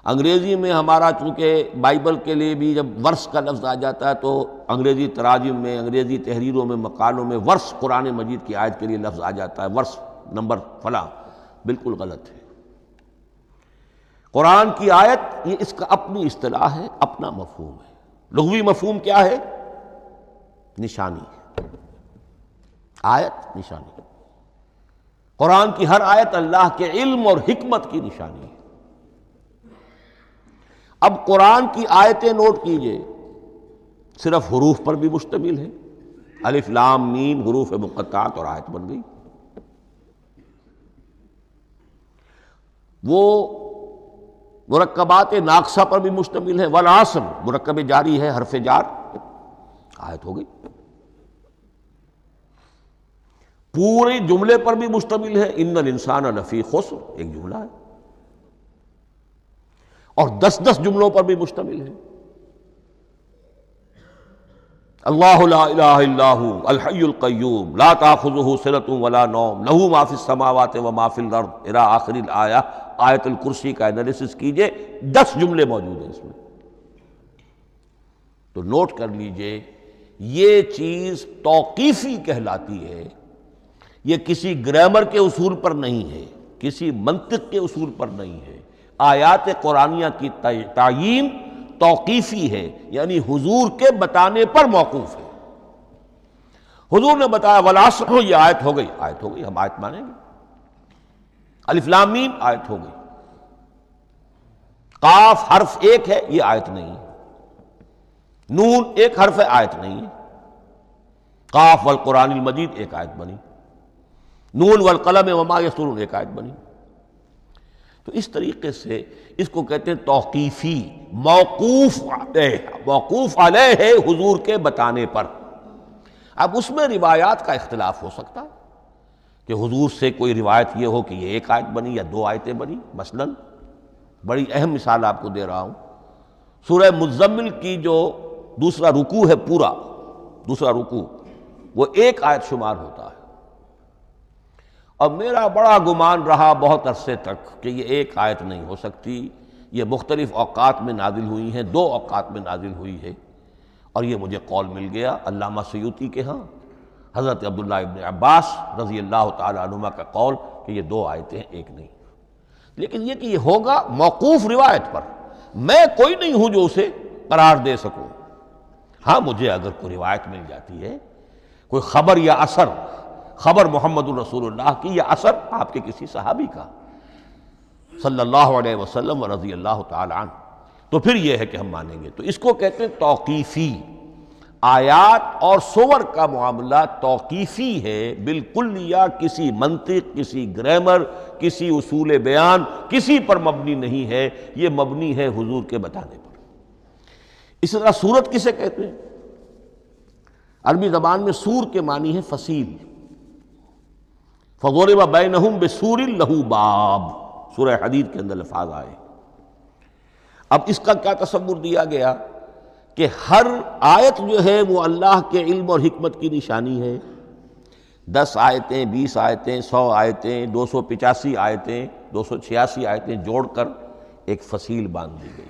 انگریزی میں ہمارا چونکہ بائبل کے لیے بھی جب ورس کا لفظ آ جاتا ہے تو انگریزی تراجم میں، انگریزی تحریروں میں، مقالوں میں ورس قرآن مجید کی آیت کے لیے لفظ آ جاتا ہے، ورس نمبر فلاں، بالکل غلط ہے۔ قرآن کی آیت یہ اس کا اپنی اصطلاح ہے، اپنا مفہوم ہے۔ لغوی مفہوم کیا ہے؟ نشانی، آیت نشانی۔ قرآن کی ہر آیت اللہ کے علم اور حکمت کی نشانی ہے۔ اب قرآن کی آیتیں نوٹ کیجئے، صرف حروف پر بھی مشتمل ہے، الف لام میم حروف مقطعات اور آیت بن گئی۔ وہ مرکبات ناقصہ پر بھی مشتمل ہے، والعصر مرکب جاری ہے، حرف جار، آیت ہو گئی۔ پورے جملے پر بھی مشتمل ہے، ان الانسان لفی خسر، ایک جملہ ہے، اور 10 جملوں پر بھی مشتمل ہے۔ اللہ لا الہ الا ھو الحی القیوم لا تاخذہ سنۃ ولا نوم لہ ما فی السماوات وما فی الارض الی آخر الآیہ۔ آیت الکرسی کا انالیسس کیجئے، 10 جملے موجود ہیں اس میں۔ تو نوٹ کر لیجئے، یہ چیز توقیفی کہلاتی ہے، یہ کسی گرامر کے اصول پر نہیں ہے، کسی منطق کے اصول پر نہیں ہے۔ آیات قرآنیہ کی تعیین توقیفی ہے، یعنی حضور کے بتانے پر موقوف ہے۔ حضور نے بتایا والعصر، یہ آیت ہو گئی، آیت ہو گئی، ہم آیت مانیں گے۔ الف لام میم آیت ہو گئی۔ قاف حرف ایک ہے، یہ آیت نہیں ہے۔ نون ایک حرف ہے، آیت نہیں ہے۔ قاف والقرآن المجید ایک آیت بنی، نون والقلم وما یسطرون ایک آیت بنی۔ تو اس طریقے سے اس کو کہتے ہیں توقیفی، موقوف علیہ ہے حضور کے بتانے پر۔ اب اس میں روایات کا اختلاف ہو سکتا ہے کہ حضور سے کوئی روایت یہ ہو کہ یہ ایک آیت بنی یا 2 آیتیں بنی۔ مثلا بڑی اہم مثال آپ کو دے رہا ہوں، سورہ مزمل کی جو دوسرا رکوع ہے، پورا دوسرا رکوع وہ ایک آیت شمار ہوتا ہے، اور میرا بڑا گمان رہا بہت عرصے تک کہ یہ ایک آیت نہیں ہو سکتی، یہ مختلف اوقات میں نازل ہوئی ہیں، 2 اوقات میں نازل ہوئی ہے، اور یہ مجھے قول مل گیا علامہ سیوطی کے ہاں، حضرت عبداللہ ابن عباس رضی اللہ تعالی عنہما کا قول کہ یہ 2 آیتیں ایک نہیں۔ لیکن یہ کہ یہ ہوگا موقوف روایت پر، میں کوئی نہیں ہوں جو اسے قرار دے سکوں۔ ہاں مجھے اگر کوئی روایت مل جاتی ہے، کوئی خبر یا اثر، خبر محمد الرسول اللہ کی یا اثر آپ کے کسی صحابی کا صلی اللہ علیہ وسلم ورضی اللہ تعالی عنہ، تو پھر یہ ہے کہ ہم مانیں گے۔ تو اس کو کہتے ہیں توقیفی۔ آیات اور سور کا معاملہ توقیفی ہے بالکلیہ، کسی منطق، کسی گرامر، کسی اصول بیان، کسی پر مبنی نہیں ہے، یہ مبنی ہے حضور کے بتانے پر۔ اس طرح سورت کسے کہتے ہیں؟ عربی زبان میں سور کے معنی ہے فصیل۔ فَضُرِبَ بَيْنَهُمْ بِسُورٍ لَهُ بَابٌ، سورہ حدید کے اندر الفاظ آئے۔ اب اس کا کیا تصور دیا گیا کہ ہر آیت جو ہے وہ اللہ کے علم اور حکمت کی نشانی ہے۔ 10 آیتیں، 20 آیتیں، 100 آیتیں، 285 آیتیں، 286 آیتیں جوڑ کر ایک فصیل باندھ دی گئی۔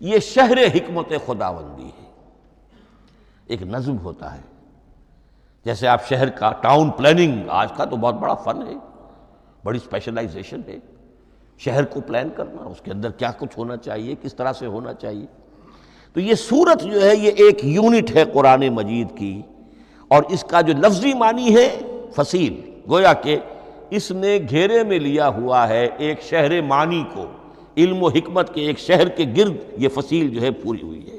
یہ شہر حکمت خداوندی ہے۔ ایک نظم ہوتا ہے، جیسے آپ شہر کا ٹاؤن پلاننگ آج کا تو بہت بڑا فن ہے، بڑی اسپیشلائزیشن ہے، شہر کو پلان کرنا، اس کے اندر کیا کچھ ہونا چاہیے، کس طرح سے ہونا چاہیے۔ تو یہ سورت جو ہے یہ ایک یونٹ ہے قرآن مجید کی، اور اس کا جو لفظی معنی ہے فصیل، گویا کہ اس نے گھیرے میں لیا ہوا ہے ایک شہر معنی کو، علم و حکمت کے ایک شہر کے گرد یہ فصیل جو ہے پوری ہوئی ہے۔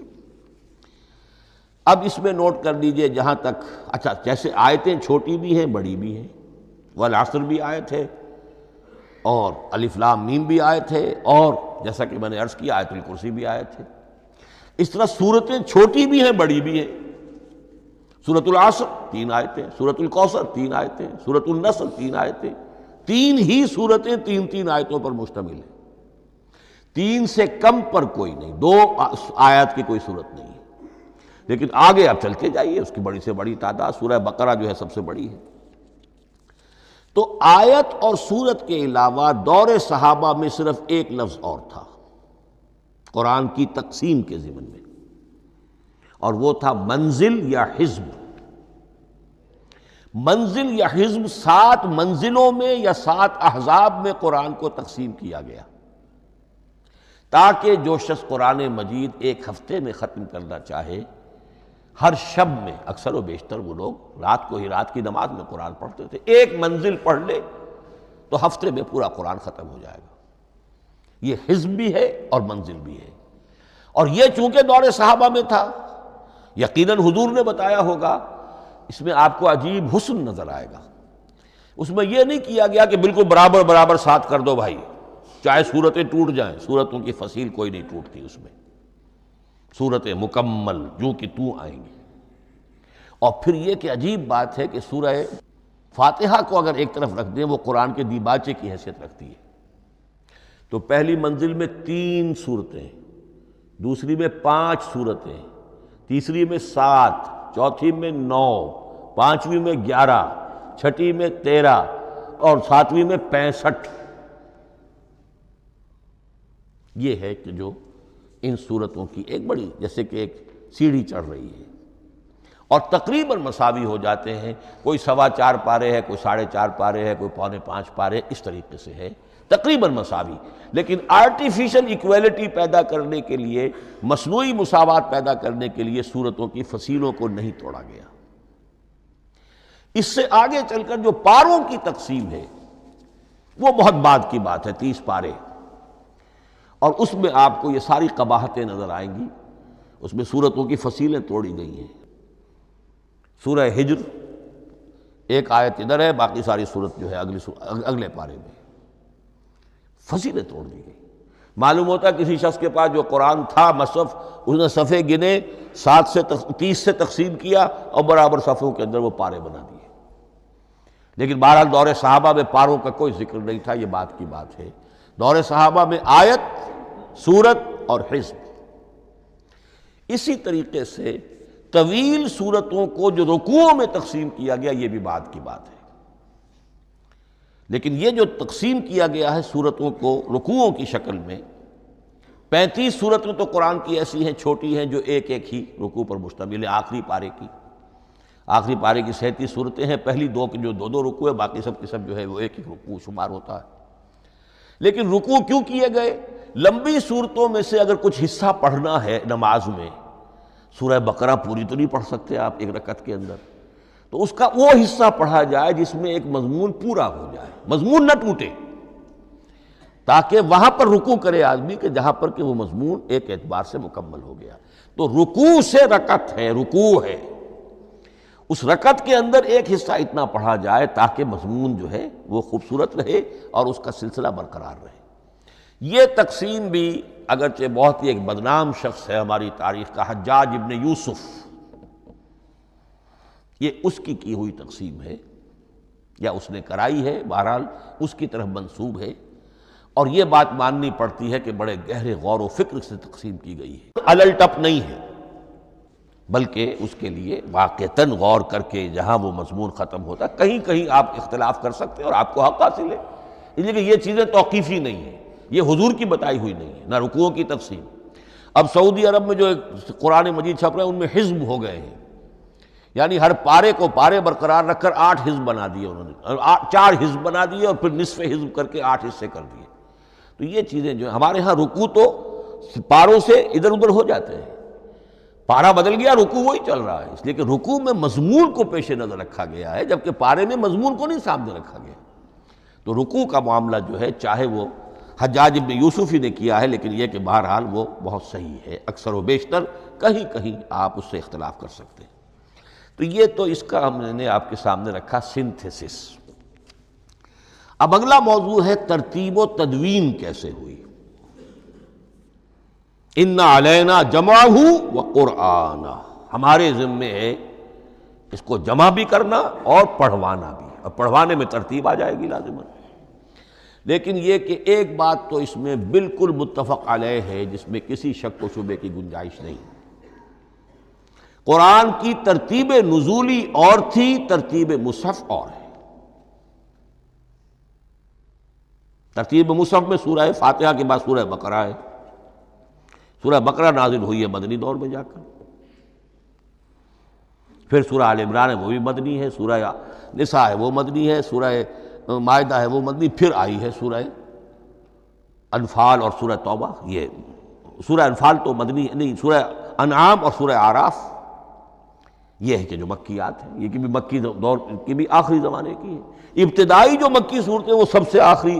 اب اس میں نوٹ کر لیجئے جہاں تک، اچھا جیسے آیتیں چھوٹی بھی ہیں بڑی بھی ہیں، والعصر بھی آیت ہے، اور الف لام میم بھی آیت ہے، اور جیسا کہ میں نے عرض کیا آیت الکرسی بھی آیت ہے۔ اس طرح صورتیں چھوٹی بھی ہیں بڑی بھی ہیں۔ سورۃ العصر 3 آیتیں، سورۃ الکوثر 3 آیتیں، سورۃ النصر 3 آیتیں، 3 ہی صورتیں 3 آیتوں پر مشتمل ہیں۔ 3 سے کم پر کوئی نہیں، 2 آیات کی کوئی صورت نہیں ہے۔ لیکن آگے آپ چلتے جائیے، اس کی بڑی سے بڑی تعداد سورہ بقرہ جو ہے سب سے بڑی ہے۔ تو آیت اور سورت کے علاوہ دور صحابہ میں صرف ایک لفظ اور تھا قرآن کی تقسیم کے ضمن میں، اور وہ تھا منزل یا حزب۔ منزل یا حزب 7 منزلوں میں یا 7 احزاب میں قرآن کو تقسیم کیا گیا، تاکہ جو شخص قرآن مجید ایک ہفتے میں ختم کرنا چاہے، ہر شب میں، اکثر و بیشتر وہ لوگ رات کو ہی رات کی نماز میں قرآن پڑھتے تھے، ایک منزل پڑھ لے تو ہفتے میں پورا قرآن ختم ہو جائے گا۔ یہ حزب بھی ہے اور منزل بھی ہے، اور یہ چونکہ دور صحابہ میں تھا، یقیناً حضور نے بتایا ہوگا، اس میں آپ کو عجیب حسن نظر آئے گا۔ اس میں یہ نہیں کیا گیا کہ بالکل برابر برابر ساتھ کر دو بھائی، چاہے صورتیں ٹوٹ جائیں، صورتوں کی فصیل کوئی نہیں ٹوٹتی اس میں، صورتیں مکمل جو کہ تو آئیں گی۔ اور پھر یہ کہ عجیب بات ہے کہ سورہ فاتحہ کو اگر ایک طرف رکھ دیں، وہ قرآن کے دیباچے کی حیثیت رکھتی ہے۔ تو پہلی منزل میں 3 صورتیں، دوسری میں 5 صورتیں، تیسری میں 7، چوتھی میں 9، پانچویں میں 11، چھٹی میں 13، اور 7ویں میں 65۔ یہ ہے کہ جو ان صورتوں کی ایک بڑی، جیسے کہ ایک سیڑھی چڑھ رہی ہے، اور تقریباً مساوی ہو جاتے ہیں، کوئی 4.25 پارے ہے، کوئی 4.5 پارے ہے، کوئی 4.25 پارے، اس طریقے سے ہے، تقریباً مساوی۔ لیکن آرٹیفیشل ایکویلٹی پیدا کرنے کے لیے، مصنوعی مساوات پیدا کرنے کے لیے صورتوں کی فصیلوں کو نہیں توڑا گیا۔ اس سے آگے چل کر جو پاروں کی تقسیم ہے وہ بہت بعد کی بات ہے، 30 پارے، اور اس میں آپ کو یہ ساری قباحتیں نظر آئیں گی۔ اس میں صورتوں کی فصیلیں توڑی گئی ہیں۔ سورہ ہجر ایک آیت ادھر ہے، باقی ساری صورت جو ہے اگلے پارے میں، فصیلیں توڑ دی گئی۔ معلوم ہوتا ہے کسی شخص کے پاس جو قرآن تھا مصحف، اس نے صفحے گنے، 7 سے 30 سے تقسیم کیا، اور برابر صفحوں کے اندر وہ پارے بنا دیے۔ لیکن بہرحال دور صحابہ میں پاروں کا کوئی ذکر نہیں تھا، یہ بات کی بات ہے۔ دور صحابہ میں آیت، سورت اور حزب۔ اسی طریقے سے طویل سورتوں کو جو رکوعوں میں تقسیم کیا گیا، یہ بھی بات کی بات ہے۔ لیکن یہ جو تقسیم کیا گیا ہے سورتوں کو رکوعوں کی شکل میں، 35 صورتیں تو قرآن کی ایسی ہیں چھوٹی ہیں جو ایک ایک ہی رکوع پر مشتمل ہے۔ آخری پارے کی 37 صورتیں ہیں، پہلی 2 کی جو 2 رکوع ہے، باقی سب کی سب جو ہے وہ ایک ایک رکوع شمار ہوتا ہے۔ لیکن رکوع کیوں کیے گئے؟ لمبی صورتوں میں سے اگر کچھ حصہ پڑھنا ہے نماز میں، سورہ بقرہ پوری تو نہیں پڑھ سکتے آپ ایک رکعت کے اندر، تو اس کا وہ حصہ پڑھا جائے جس میں ایک مضمون پورا ہو جائے، مضمون نہ ٹوٹے، تاکہ وہاں پر رکوع کرے آدمی کہ جہاں پر کہ وہ مضمون ایک اعتبار سے مکمل ہو گیا۔ تو رکوع سے رکعت ہے، رکوع ہے، اس رکعت کے اندر ایک حصہ اتنا پڑھا جائے تاکہ مضمون جو ہے وہ خوبصورت رہے اور اس کا سلسلہ برقرار رہے۔ یہ تقسیم بھی اگرچہ بہت ہی ایک بدنام شخص ہے ہماری تاریخ کا، حجاج ابن یوسف، یہ اس کی ہوئی تقسیم ہے، یا اس نے کرائی ہے، بہرحال اس کی طرف منسوب ہے۔ اور یہ بات ماننی پڑتی ہے کہ بڑے گہرے غور و فکر سے تقسیم کی گئی ہے، الل ٹپ نہیں ہے، بلکہ اس کے لیے واقعتاً غور کر کے جہاں وہ مضمون ختم ہوتا ہے، کہیں کہیں آپ اختلاف کر سکتے ہیں اور آپ کو حق حاصل ہے، اس لیے کہ یہ چیزیں توقیفی نہیں ہیں، یہ حضور کی بتائی ہوئی نہیں ہے، نہ رکوعوں کی تفصیل۔ اب سعودی عرب میں جو قرآن مجید چھپ رہے ہیں ان میں حزب ہو گئے ہیں، یعنی ہر پارے کو پارے برقرار رکھ کر 8 حزب بنا دیے انہوں نے، 4 حزب بنا دیے اور پھر نصف حزب کر کے 8 حصے کر دیے۔ تو یہ چیزیں جو ہیں، ہمارے ہاں رکوع تو پاروں سے ادھر ادھر ہو جاتے ہیں، پارا بدل گیا رکوع وہی چل رہا ہے، اس لیے کہ رکوع میں مضمون کو پیش نظر رکھا گیا ہے، جبکہ پارے میں مضمون کو نہیں سامنے رکھا گیا۔ تو رکوع کا معاملہ جو ہے، چاہے وہ حجاج ابن یوسف ہی نے کیا ہے، لیکن یہ کہ بہرحال وہ بہت صحیح ہے، اکثر و بیشتر کہیں کہیں آپ اس سے اختلاف کر سکتے ہیں۔ تو یہ تو اس کا ہم نے آپ کے سامنے رکھا سنتھیسس۔ اب اگلا موضوع ہے ترتیب و تدوین کیسے ہوئی۔ ان علینا جمعہ و قرآنہ، ہمارے ذمے ہے اس کو جمع بھی کرنا اور پڑھوانا بھی، اور پڑھوانے میں ترتیب آ جائے گی لازماً۔ لیکن یہ کہ ایک بات تو اس میں بالکل متفق علیہ ہے، جس میں کسی شک و شبے کی گنجائش نہیں، قرآن کی ترتیب نزولی اور تھی، ترتیب مصحف اور ہے۔ ترتیب مصحف میں سورہ فاتحہ کے بعد سورہ بقرہ ہے، سورہ بقرہ نازل ہوئی ہے مدنی دور میں جا کر، پھر سورہ آل عمران ہے وہ بھی مدنی ہے، سورہ نساء ہے وہ مدنی ہے، سورہ مائدہ ہے وہ مدنی، پھر آئی ہے سورہ انفال اور سورہ توبہ۔ یہ سورہ انفال تو مدنی نہیں، سورہ انعام اور سورہ اعراف یہ ہے کہ جو مکیات ہیں، یہ کہ بھی مکی دور کی بھی آخری زمانے کی ہے۔ ابتدائی جو مکی صورتیں وہ سب سے آخری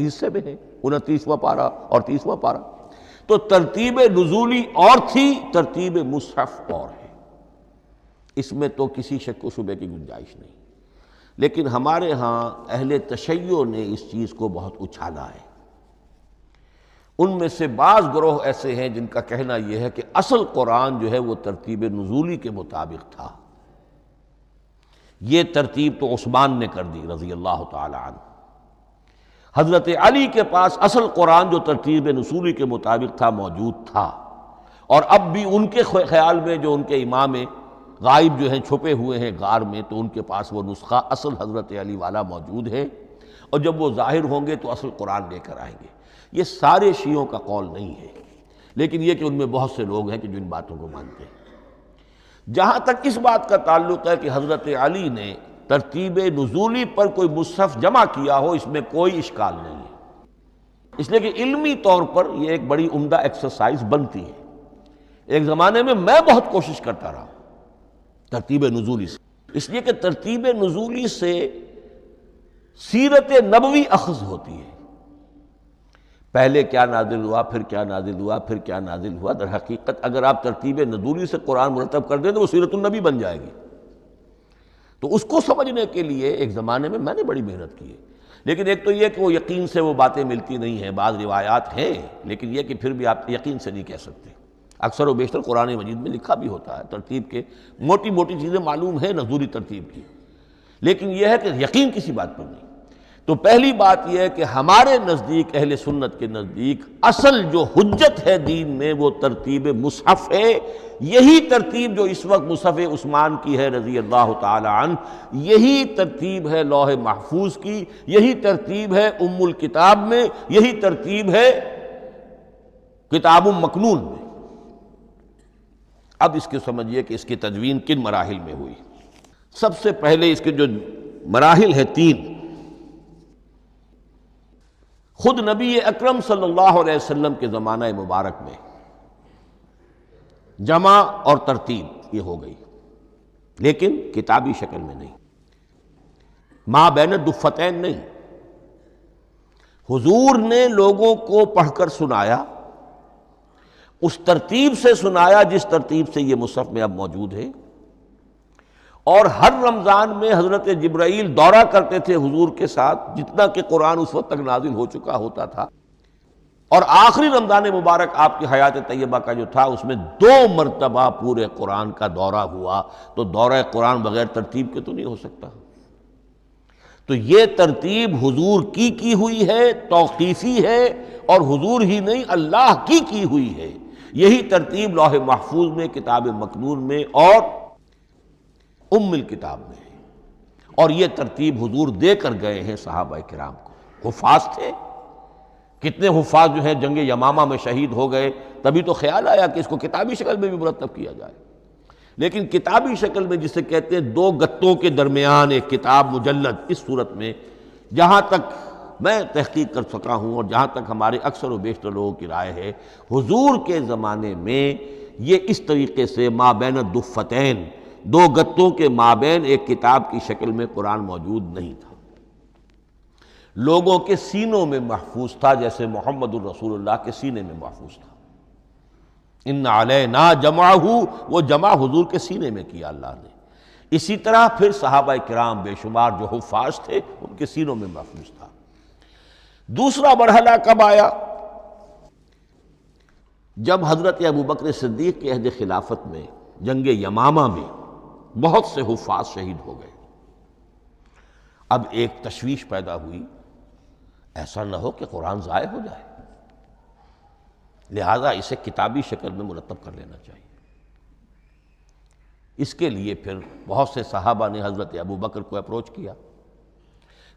حصے میں ہیں، 29واں پارہ اور 30واں پارہ۔ تو ترتیب نزولی اور تھی، ترتیب مصحف اور ہے، اس میں تو کسی شک و شبے کی گنجائش نہیں۔ لیکن ہمارے ہاں اہل تشیع نے اس چیز کو بہت اچھالا ہے۔ ان میں سے بعض گروہ ایسے ہیں جن کا کہنا یہ ہے کہ اصل قرآن جو ہے وہ ترتیب نزولی کے مطابق تھا، یہ ترتیب تو عثمان نے کر دی رضی اللہ تعالی عنہ۔ حضرت علی کے پاس اصل قرآن جو ترتیب نزولی کے مطابق تھا موجود تھا، اور اب بھی ان کے خیال میں جو ان کے امام غائب جو ہیں چھپے ہوئے ہیں غار میں، تو ان کے پاس وہ نسخہ اصل حضرت علی والا موجود ہے، اور جب وہ ظاہر ہوں گے تو اصل قرآن لے کر آئیں گے۔ یہ سارے شیعوں کا قول نہیں ہے، لیکن یہ کہ ان میں بہت سے لوگ ہیں کہ جو ان باتوں کو مانتے ہیں۔ جہاں تک اس بات کا تعلق ہے کہ حضرت علی نے ترتیب نزولی پر کوئی مصحف جمع کیا ہو، اس میں کوئی اشکال نہیں ہے، اس لیے کہ علمی طور پر یہ ایک بڑی عمدہ ایکسرسائز بنتی ہے۔ ایک زمانے میں بہت کوشش کرتا رہا ترتیب نزولی سے، اس لیے کہ ترتیب نزولی سے سیرت نبوی اخذ ہوتی ہے، پہلے کیا نازل ہوا، پھر کیا نازل ہوا، پھر کیا نازل ہوا۔ در حقیقت اگر آپ ترتیب نزولی سے قرآن مرتب کر دیں تو وہ سیرت النبی بن جائے گی۔ تو اس کو سمجھنے کے لیے ایک زمانے میں نے بڑی محنت کی ہے، لیکن ایک تو یہ کہ وہ یقین سے وہ باتیں ملتی نہیں ہیں، بعض روایات ہیں، لیکن یہ کہ پھر بھی آپ یقین سے نہیں کہہ سکتے۔ اکثر و بیشتر قرآن مجید میں لکھا بھی ہوتا ہے، ترتیب کے موٹی موٹی چیزیں معلوم ہیں نزولی ترتیب کی، لیکن یہ ہے کہ یقین کسی بات پر نہیں۔ تو پہلی بات یہ ہے کہ ہمارے نزدیک، اہل سنت کے نزدیک، اصل جو حجت ہے دین میں وہ ترتیب مصحف ہے۔ یہی ترتیب جو اس وقت مصحف عثمان کی ہے رضی اللہ تعالی عنہ، یہی ترتیب ہے لوح محفوظ کی، یہی ترتیب ہے ام الکتاب میں، یہی ترتیب ہے کتاب مکنون میں۔ اب اس کے سمجھیے کہ اس کی تدوین کن مراحل میں ہوئی۔ سب سے پہلے اس کے جو مراحل ہیں 3، خود نبی اکرم صلی اللہ علیہ وسلم کے زمانہ مبارک میں جمع اور ترتیب یہ ہو گئی، لیکن کتابی شکل میں نہیں، ما بین الدفتین نہیں۔ حضور نے لوگوں کو پڑھ کر سنایا، اس ترتیب سے سنایا جس ترتیب سے یہ مصحف میں اب موجود ہے، اور ہر رمضان میں حضرت جبرائیل دورہ کرتے تھے حضور کے ساتھ، جتنا کہ قرآن اس وقت تک نازل ہو چکا ہوتا تھا، اور آخری رمضان مبارک آپ کی حیات طیبہ کا جو تھا اس میں 2 مرتبہ پورے قرآن کا دورہ ہوا۔ تو دورہ قرآن بغیر ترتیب کے تو نہیں ہو سکتا۔ تو یہ ترتیب حضور کی ہوئی ہے، توقیفی ہے، اور حضور ہی نہیں اللہ کی ہوئی ہے۔ یہی ترتیب لوح محفوظ میں، کتاب مکنون میں اور ام الکتاب میں ہے، اور یہ ترتیب حضور دے کر گئے ہیں صحابہ کرام کو۔ حفاظ تھے، کتنے حفاظ جو ہیں جنگ یمامہ میں شہید ہو گئے، تبھی تو خیال آیا کہ اس کو کتابی شکل میں بھی مرتب کیا جائے۔ لیکن کتابی شکل میں جسے کہتے ہیں دو گتوں کے درمیان ایک کتاب مجلد، اس صورت میں جہاں تک میں تحقیق کر سکا ہوں اور جہاں تک ہمارے اکثر و بیشتر لوگوں کی رائے ہے، حضور کے زمانے میں یہ اس طریقے سے مابین الدفتین، دو گتوں کے مابین ایک کتاب کی شکل میں قرآن موجود نہیں تھا۔ لوگوں کے سینوں میں محفوظ تھا، جیسے محمد الرسول اللہ کے سینے میں محفوظ تھا۔ ان علینا جمعہ، وہ جمع حضور کے سینے میں کیا اللہ نے۔ اسی طرح پھر صحابہ کرام بے شمار جو حفاظ تھے ان کے سینوں میں محفوظ تھا۔ دوسرا مرحلہ کب آیا؟ جب حضرت ابوبکر صدیق کے عہد خلافت میں جنگ یمامہ میں بہت سے حفاظ شہید ہو گئے۔ اب ایک تشویش پیدا ہوئی، ایسا نہ ہو کہ قرآن ضائع ہو جائے، لہذا اسے کتابی شکل میں مرتب کر لینا چاہیے۔ اس کے لیے پھر بہت سے صحابہ نے حضرت ابوبکر کو اپروچ کیا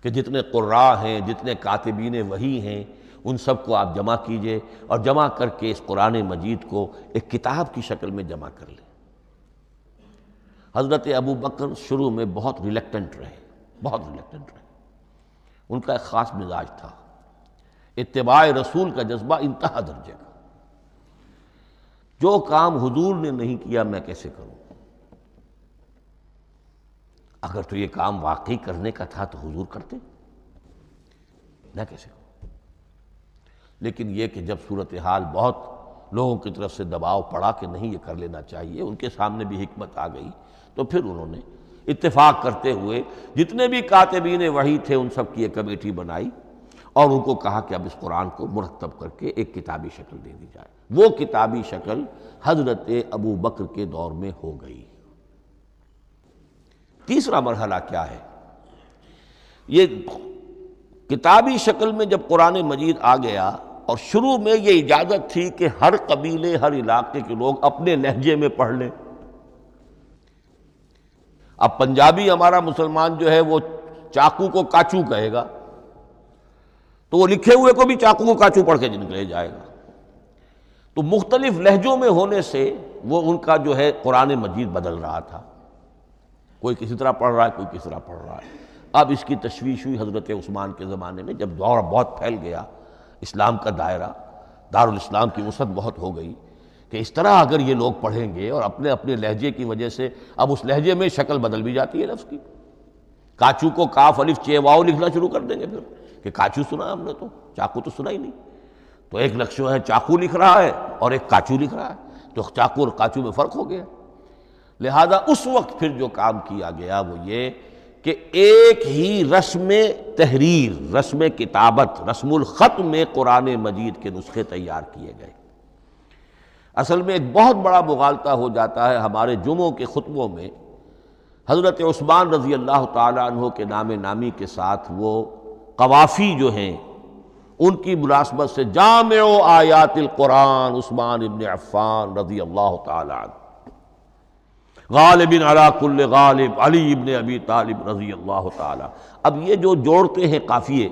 کہ جتنے قراء ہیں، جتنے کاتبین وحی ہیں، ان سب کو آپ جمع کیجئے اور جمع کر کے اس قرآن مجید کو ایک کتاب کی شکل میں جمع کر لیں۔ حضرت ابوبکر شروع میں بہت ریلیکٹنٹ رہے، ان کا ایک خاص مزاج تھا، اتباع رسول کا جذبہ انتہا درجے کا۔ جو کام حضور نے نہیں کیا میں کیسے کروں؟ اگر تو یہ کام واقعی کرنے کا تھا تو حضور کرتے، میں کیسے کروں؟ لیکن یہ کہ جب صورتحال بہت لوگوں کی طرف سے دباؤ پڑا کہ نہیں یہ کر لینا چاہیے، ان کے سامنے بھی حکمت آ گئی، تو پھر انہوں نے اتفاق کرتے ہوئے جتنے بھی کاتبین وحی تھے ان سب کی ایک کمیٹی بنائی اور ان کو کہا کہ اب اس قرآن کو مرتب کر کے ایک کتابی شکل دے دی جائے۔ وہ کتابی شکل حضرت ابوبکر کے دور میں ہو گئی۔ تیسرا مرحلہ کیا ہے؟ یہ کتابی شکل میں جب قرآن مجید آ گیا، اور شروع میں یہ اجازت تھی کہ ہر قبیلے، ہر علاقے کے لوگ اپنے لہجے میں پڑھ لیں۔ اب پنجابی ہمارا مسلمان جو ہے وہ چاقو کو کاچو کہے گا تو وہ لکھے ہوئے کو بھی چاقو کو کاچو پڑھ کے نکلے جائے گا۔ تو مختلف لہجوں میں ہونے سے وہ ان کا جو ہے قرآن مجید بدل رہا تھا، کوئی کسی طرح پڑھ رہا ہے، کوئی کس طرح پڑھ رہا ہے۔ اب اس کی تشویش ہوئی حضرت عثمان کے زمانے میں، جب دور بہت پھیل گیا، اسلام کا دائرہ، دارالاسلام کی وسعت بہت ہو گئی، کہ اس طرح اگر یہ لوگ پڑھیں گے اور اپنے اپنے لہجے کی وجہ سے اب اس لہجے میں شکل بدل بھی جاتی ہے لفظ کی۔ کاچو کو کاف الف چے واو لکھنا شروع کر دیں گے پھر کہ کاچو سنا ہم نے، تو چاقو تو سنا ہی نہیں۔ تو ایک لکشو ہے چاقو لکھ رہا ہے اور ایک کاچو لکھ رہا ہے، تو چاقو اور کاچو میں فرق ہو گیا۔ لہذا اس وقت پھر جو کام کیا گیا وہ یہ کہ ایک ہی رسم تحریر، رسم کتابت، رسم الخط میں قرآن مجید کے نسخے تیار کیے گئے۔ اصل میں ایک بہت بڑا مغالطہ ہو جاتا ہے ہمارے جمعوں کے خطبوں میں، حضرت عثمان رضی اللہ تعالیٰ عنہ کے نام نامی کے ساتھ وہ قوافی جو ہیں ان کی مناسبت سے جامع آیات القرآن عثمان ابن عفان رضی اللہ تعالیٰ عنہ، غالب علی کل غالب علی ابن ابی طالب رضی اللہ تعالیٰ۔ اب یہ جو جوڑتے ہیں قافیے،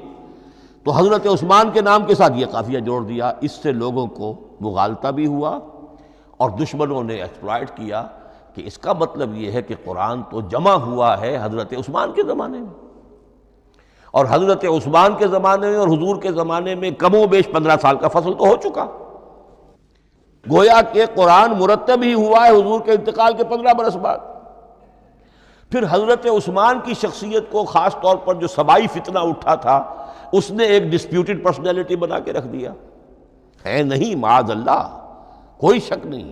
تو حضرت عثمان کے نام کے ساتھ یہ قافیہ جوڑ دیا، اس سے لوگوں کو مغالطہ بھی ہوا اور دشمنوں نے ایکسپلائٹ کیا کہ اس کا مطلب یہ ہے کہ قرآن تو جمع ہوا ہے حضرت عثمان کے زمانے میں، اور حضرت عثمان کے زمانے میں اور حضور کے زمانے میں کم و بیش 15 سال کا فصل تو ہو چکا، گویا کہ قرآن مرتب ہی ہوا ہے حضور کے انتقال کے 15 برس بعد۔ پھر حضرت عثمان کی شخصیت کو خاص طور پر جو سبائی فتنہ اٹھا تھا اس نے ایک ڈسپیوٹڈ پرسنالٹی بنا کے رکھ دیا ہے، نہیں معاذ اللہ، کوئی شک نہیں،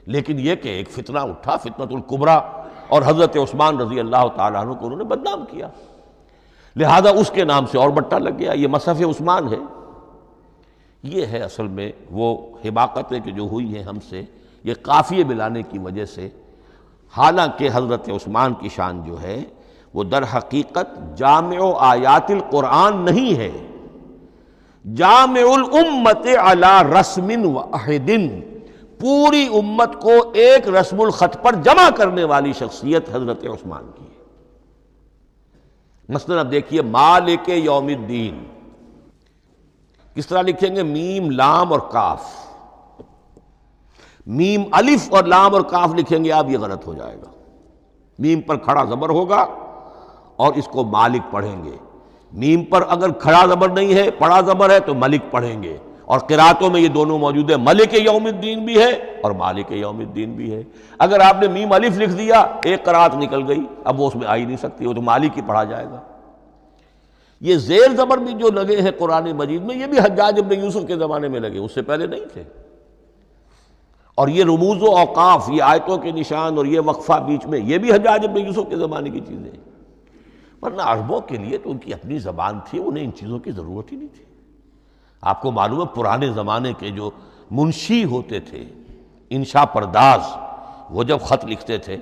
لیکن یہ کہ ایک فتنہ اٹھا، فتنۃ الکبریٰ، اور حضرت عثمان رضی اللہ تعالیٰ عنہ کو انہوں نے بدنام کیا، لہذا اس کے نام سے اور بٹا لگ گیا، یہ مصحف عثمان ہے۔ یہ ہے اصل میں وہ حماقتیں کہ جو ہوئی ہیں ہم سے، یہ قافیے ملانے کی وجہ سے، حالانکہ حضرت عثمان کی شان جو ہے وہ در حقیقت جامع آیات القرآن نہیں ہے، جامع الامت علی رسم واحد، پوری امت کو ایک رسم الخط پر جمع کرنے والی شخصیت حضرت عثمان کی ہے۔ مثلا اب دیکھیے مالک یوم الدین کس طرح لکھیں گے؟ میم لام اور کاف، میم الف اور لام اور کاف لکھیں گے آپ، یہ غلط ہو جائے گا۔ میم پر کھڑا زبر ہوگا اور اس کو مالک پڑھیں گے، میم پر اگر کھڑا زبر نہیں ہے پڑا زبر ہے تو ملک پڑھیں گے، اور قراتوں میں یہ دونوں موجود ہے، ملک یوم الدین بھی ہے اور مالک یوم الدین بھی ہے۔ اگر آپ نے میم الف لکھ دیا ایک قرات نکل گئی، اب وہ اس میں آ ہی نہیں سکتی، وہ تو مالک ہی پڑھا جائے گا۔ یہ زیر زبر بھی جو لگے ہیں قرآن مجید میں، یہ بھی حجاج ابن یوسف کے زمانے میں لگے، اس سے پہلے نہیں تھے۔ اور یہ رموز و اوقاف، یہ آیتوں کے نشان اور یہ وقفہ بیچ میں، یہ بھی حجاج ابن یوسف کے زمانے کی چیزیں ہیں، ورنہ عربوں کے لیے تو ان کی اپنی زبان تھی، انہیں ان چیزوں کی ضرورت ہی نہیں تھی۔ آپ کو معلوم ہے پرانے زمانے کے جو منشی ہوتے تھے، انشاء پرداز، وہ جب خط لکھتے تھے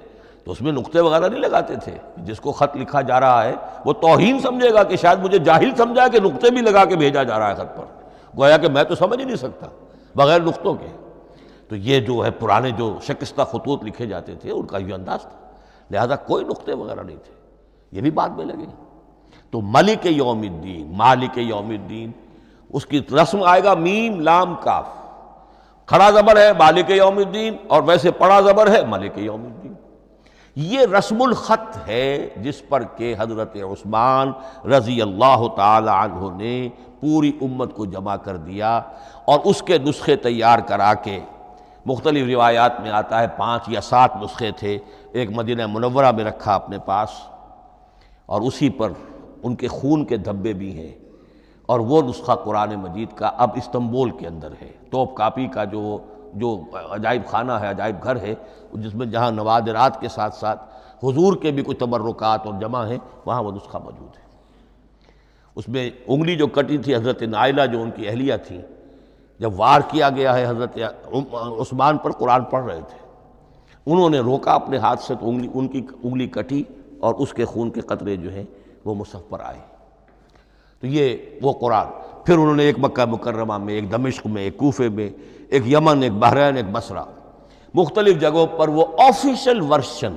تو اس میں نقطے وغیرہ نہیں لگاتے تھے۔ جس کو خط لکھا جا رہا ہے وہ توہین سمجھے گا کہ شاید مجھے جاہل سمجھا کہ نقطے بھی لگا کے بھیجا جا رہا ہے خط پر، گویا کہ میں تو سمجھ ہی نہیں سکتا بغیر نقطوں کے۔ تو یہ جو ہے پرانے جو شکستہ خطوط لکھے جاتے تھے ان کا یہ انداز تھا، لہذا کوئی نقطے وغیرہ نہیں تھے، یہ بھی بعد میں لگے۔ تو ملک یوم الدین، مالک یوم الدین، اس کی رسم آئے گا میم لام کاف، کھڑا زبر ہے مالک یوم الدین اور ویسے پڑا زبر ہے ملک یوم الدین۔ یہ رسم الخط ہے جس پر کہ حضرت عثمان رضی اللہ تعالی عنہ نے پوری امت کو جمع کر دیا، اور اس کے نسخے تیار کرا کے، مختلف روایات میں آتا ہے 5 یا 7 نسخے تھے، ایک مدینہ منورہ میں رکھا اپنے پاس، اور اسی پر ان کے خون کے دھبے بھی ہیں، اور وہ نسخہ قرآن مجید کا اب استنبول کے اندر ہے، توپ کاپی کا جو عجائب خانہ ہے، عجائب گھر ہے، جس میں جہاں نوادرات کے ساتھ ساتھ حضور کے بھی کچھ تبرکات اور جمع ہیں، وہاں وہ نسخہ موجود ہے۔ اس میں انگلی جو کٹی تھی حضرت نائلہ جو ان کی اہلیہ تھی، جب وار کیا گیا ہے حضرت عثمان پر، قرآن پڑھ رہے تھے، انہوں نے روکا اپنے ہاتھ سے تو ان کی انگلی کٹی اور اس کے خون کے قطرے جو ہیں وہ مصحف پر آئے۔ تو یہ وہ قرآن، پھر انہوں نے ایک مکہ مکرمہ میں، ایک دمشق میں، ایک کوفے میں، ایک یمن، ایک بحرین، ایک بصرہ، مختلف جگہوں پر وہ آفیشل ورشن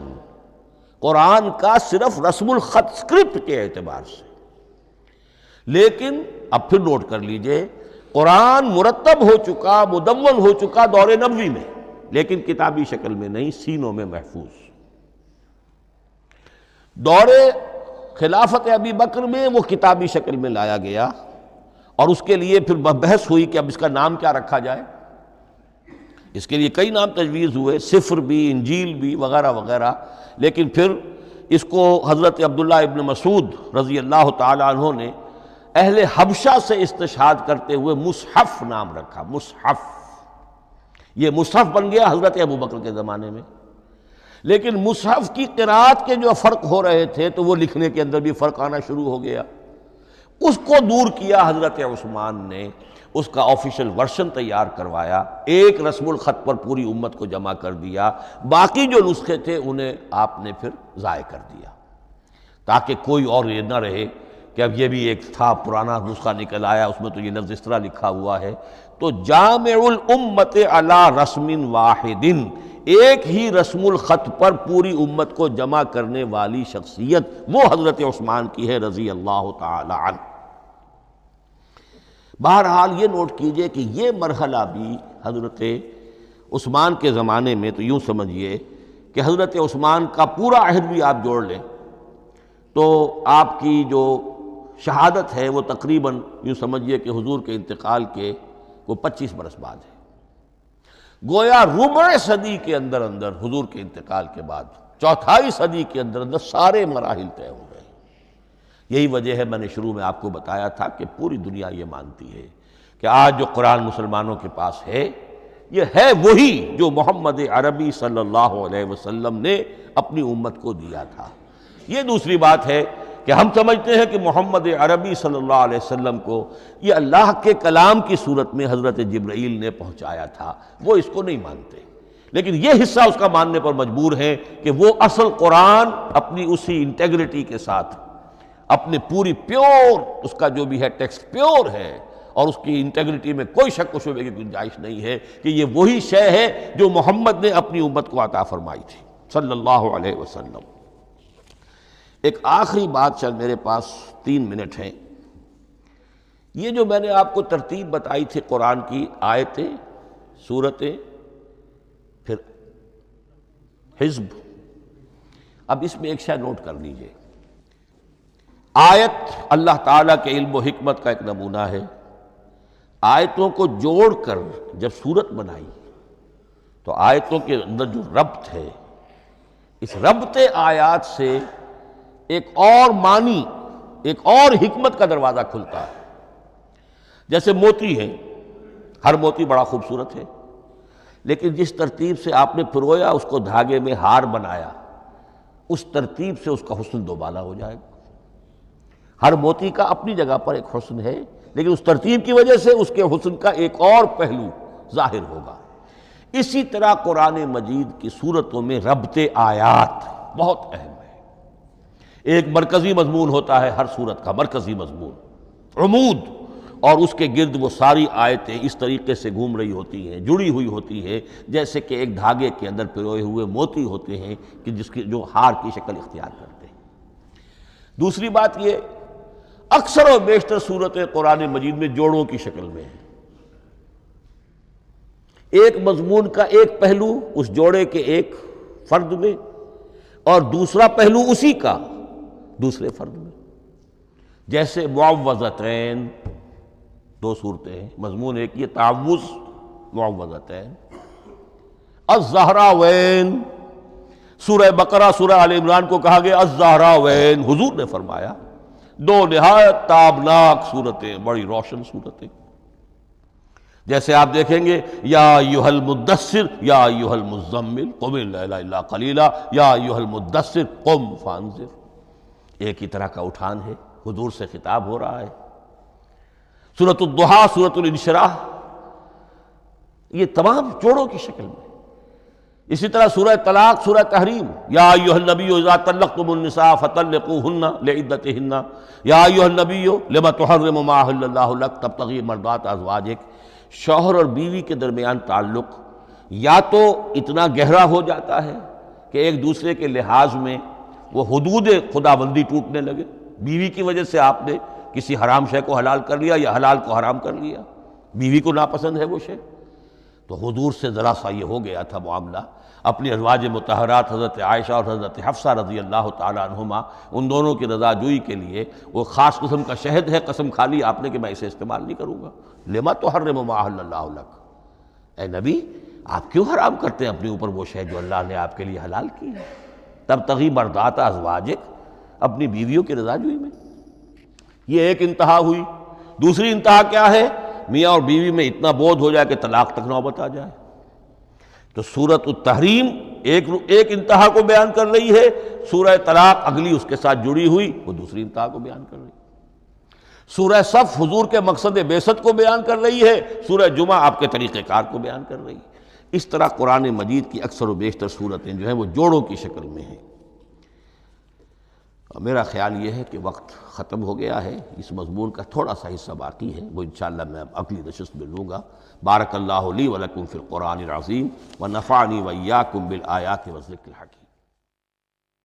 قرآن کا صرف رسم الخط اسکرپٹ کے اعتبار سے۔ لیکن اب پھر نوٹ کر لیجئے، قرآن مرتب ہو چکا، مدون ہو چکا دور نبوی میں، لیکن کتابی شکل میں نہیں، سینوں میں محفوظ۔ دور خلافت ابی بکر میں وہ کتابی شکل میں لایا گیا، اور اس کے لیے پھر بحث ہوئی کہ اب اس کا نام کیا رکھا جائے۔ اس کے لیے کئی نام تجویز ہوئے، سفر بھی، انجیل بھی، وغیرہ وغیرہ، لیکن پھر اس کو حضرت عبداللہ ابن مسعود رضی اللہ تعالی عنہ نے اہل حبشہ سے استشہاد کرتے ہوئے مصحف نام رکھا۔ مصحف، یہ مصحف بن گیا حضرت ابوبکر کے زمانے میں، لیکن مصحف کی قرأت کے جو فرق ہو رہے تھے تو وہ لکھنے کے اندر بھی فرق آنا شروع ہو گیا، اس کو دور کیا حضرت عثمان نے، اس کا آفیشل ورشن تیار کروایا، ایک رسم الخط پر پوری امت کو جمع کر دیا، باقی جو نسخے تھے انہیں آپ نے پھر ضائع کر دیا، تاکہ کوئی اور یہ نہ رہے کہ اب یہ بھی ایک تھا پرانا نسخہ نکل آیا، اس میں تو یہ لفظ اس طرح لکھا ہوا ہے۔ تو جامع الامت علی رسم واحد، ایک ہی رسم الخط پر پوری امت کو جمع کرنے والی شخصیت وہ حضرت عثمان کی ہے رضی اللہ تعالی عنہ۔ بہرحال یہ نوٹ کیجئے کہ یہ مرحلہ بھی حضرت عثمان کے زمانے میں، تو یوں سمجھیے کہ حضرت عثمان کا پورا عہد بھی آپ جوڑ لیں تو آپ کی جو شہادت ہے وہ تقریباً یوں سمجھیے کہ حضور کے انتقال کے وہ 25 برس بعد ہے، گویا ربع صدی کے اندر اندر حضور کے انتقال کے بعد، چوتھائی صدی کے اندر اندر سارے مراحل طے ہو گئے۔ یہی وجہ ہے میں نے شروع میں آپ کو بتایا تھا کہ پوری دنیا یہ مانتی ہے کہ آج جو قرآن مسلمانوں کے پاس ہے یہ ہے وہی جو محمد عربی صلی اللہ علیہ وسلم نے اپنی امت کو دیا تھا۔ یہ دوسری بات ہے کہ ہم سمجھتے ہیں کہ محمد عربی صلی اللہ علیہ وسلم کو یہ اللہ کے کلام کی صورت میں حضرت جبرائیل نے پہنچایا تھا، وہ اس کو نہیں مانتے، لیکن یہ حصہ اس کا ماننے پر مجبور ہیں کہ وہ اصل قرآن اپنی اسی انٹیگریٹی کے ساتھ، اپنے پوری پیور، اس کا جو بھی ہے ٹیکسٹ پیور ہے، اور اس کی انٹیگریٹی میں کوئی شک و شبہ کی گنجائش نہیں ہے کہ یہ وہی شے ہے جو محمد نے اپنی امت کو عطا فرمائی تھی صلی اللہ علیہ وسلم۔ ایک آخری بات، چل میرے پاس 3 منٹ ہیں، یہ جو میں نے آپ کو ترتیب بتائی تھی قرآن کی، آیتیں، سورتیں، پھر حزب، اب اس میں ایک شے نوٹ کر لیجئے۔ آیت اللہ تعالیٰ کے علم و حکمت کا ایک نمونہ ہے۔ آیتوں کو جوڑ کر جب سورت بنائی تو آیتوں کے اندر جو ربط ہے، اس ربط آیات سے ایک اور معنی، ایک اور حکمت کا دروازہ کھلتا ہے۔ جیسے موتی ہے، ہر موتی بڑا خوبصورت ہے، لیکن جس ترتیب سے آپ نے پرویا، اس کو دھاگے میں ہار بنایا، اس ترتیب سے اس کا حسن دوبالا ہو جائے گا۔ ہر موتی کا اپنی جگہ پر ایک حسن ہے، لیکن اس ترتیب کی وجہ سے اس کے حسن کا ایک اور پہلو ظاہر ہوگا۔ اسی طرح قرآن مجید کی صورتوں میں ربط آیات بہت اہم ہے۔ ایک مرکزی مضمون ہوتا ہے ہر صورت کا، مرکزی مضمون، عمود، اور اس کے گرد وہ ساری آیتیں اس طریقے سے گھوم رہی ہوتی ہیں، جڑی ہوئی ہوتی ہیں، جیسے کہ ایک دھاگے کے اندر پروئے ہوئے موتی ہوتے ہیں کہ جس کی جو ہار کی شکل اختیار کرتے ہیں۔ دوسری بات یہ، اکثر و بیشتر صورتیں قرآن مجید میں جوڑوں کی شکل میں ہیں۔ ایک مضمون کا ایک پہلو اس جوڑے کے ایک فرد میں، اور دوسرا پہلو اسی کا دوسرے فرد میں۔ جیسے معوذتین، 2 صورتیں ہیں، مضمون ایک یہ تعوذ، معوذتین۔ الزہراوین، سورہ بقرہ، سورہ آل عمران کو کہا گیا الزہراوین، حضور نے فرمایا 2 نہایت تابناک صورتیں، بڑی روشن صورتیں۔ جیسے آپ دیکھیں گے یا ایھا المدثر یا ایھا المزمل قم اللیل الا قلیلا یا ایھا المدثر قم فانذر، ایک ہی طرح کا اٹھان ہے، حضور سے خطاب ہو رہا ہے۔ سورۃ الضحیٰ، سورۃ الانشراح، یہ تمام جوڑوں کی شکل میں۔ اسی طرح سورہ طلاق، سورہ تحریم، یا ایھا النبی اذا طلقتم النساء فطلقوہن لعدتہن یا ایھا النبی لم تحرم ما احل اللہ لک تبتغی مرضات ازواجک۔ شوہر اور بیوی کے درمیان تعلق یا تو اتنا گہرا ہو جاتا ہے کہ ایک دوسرے کے لحاظ میں وہ حدود خداوندی ٹوٹنے لگے، بیوی کی وجہ سے آپ نے کسی حرام شے کو حلال کر لیا یا حلال کو حرام کر لیا، بیوی کو ناپسند ہے وہ شے، تو حضور سے ذرا سا یہ ہو گیا تھا معاملہ۔ اپنی ازواج مطہرات حضرت عائشہ اور حضرت حفصہ رضی اللہ تعالیٰ عنہما، ان دونوں کی رضا جوئی کے لیے وہ خاص قسم کا شہد ہے، قسم کھا لی آپ نے کہ میں اسے استعمال نہیں کروں گا۔ لما تحرم ما احل اللہ لک، اے نبی آپ کیوں حرام کرتے ہیں اپنے اوپر وہ شے جو اللہ نے آپ کے لیے حلال کی ہے؟ تبتغی مرضات ازواجک، اپنی بیویوں کی رضا جوئی میں۔ یہ ایک انتہا ہوئی۔ دوسری انتہا کیا ہے؟ میاں اور بیوی میں اتنا بودھ ہو جائے کہ طلاق تک نوبت آ جائے۔ تو سورۃ التحریم ایک انتہا کو بیان کر رہی ہے، سورہ طلاق اگلی اس کے ساتھ جڑی ہوئی وہ دوسری انتہا کو بیان کر رہی ہے۔ سورہ صف حضور کے مقصد بعثت کو بیان کر رہی ہے، سورہ جمعہ آپ کے طریقہ کار کو بیان کر رہی ہے۔ اس طرح قرآن مجید کی اکثر و بیشتر صورتیں جو ہیں وہ جوڑوں کی شکل میں ہیں۔ میرا خیال یہ ہے کہ وقت ختم ہو گیا ہے، اس مضمون کا تھوڑا سا حصہ باقی ہے، وہ انشاءاللہ میں اگلی نشست میں لوں گا۔ بارک اللہ لی ولکم فی القرآن العظیم ونفعنی وإیاکم بالآیات والذکر الحکیم۔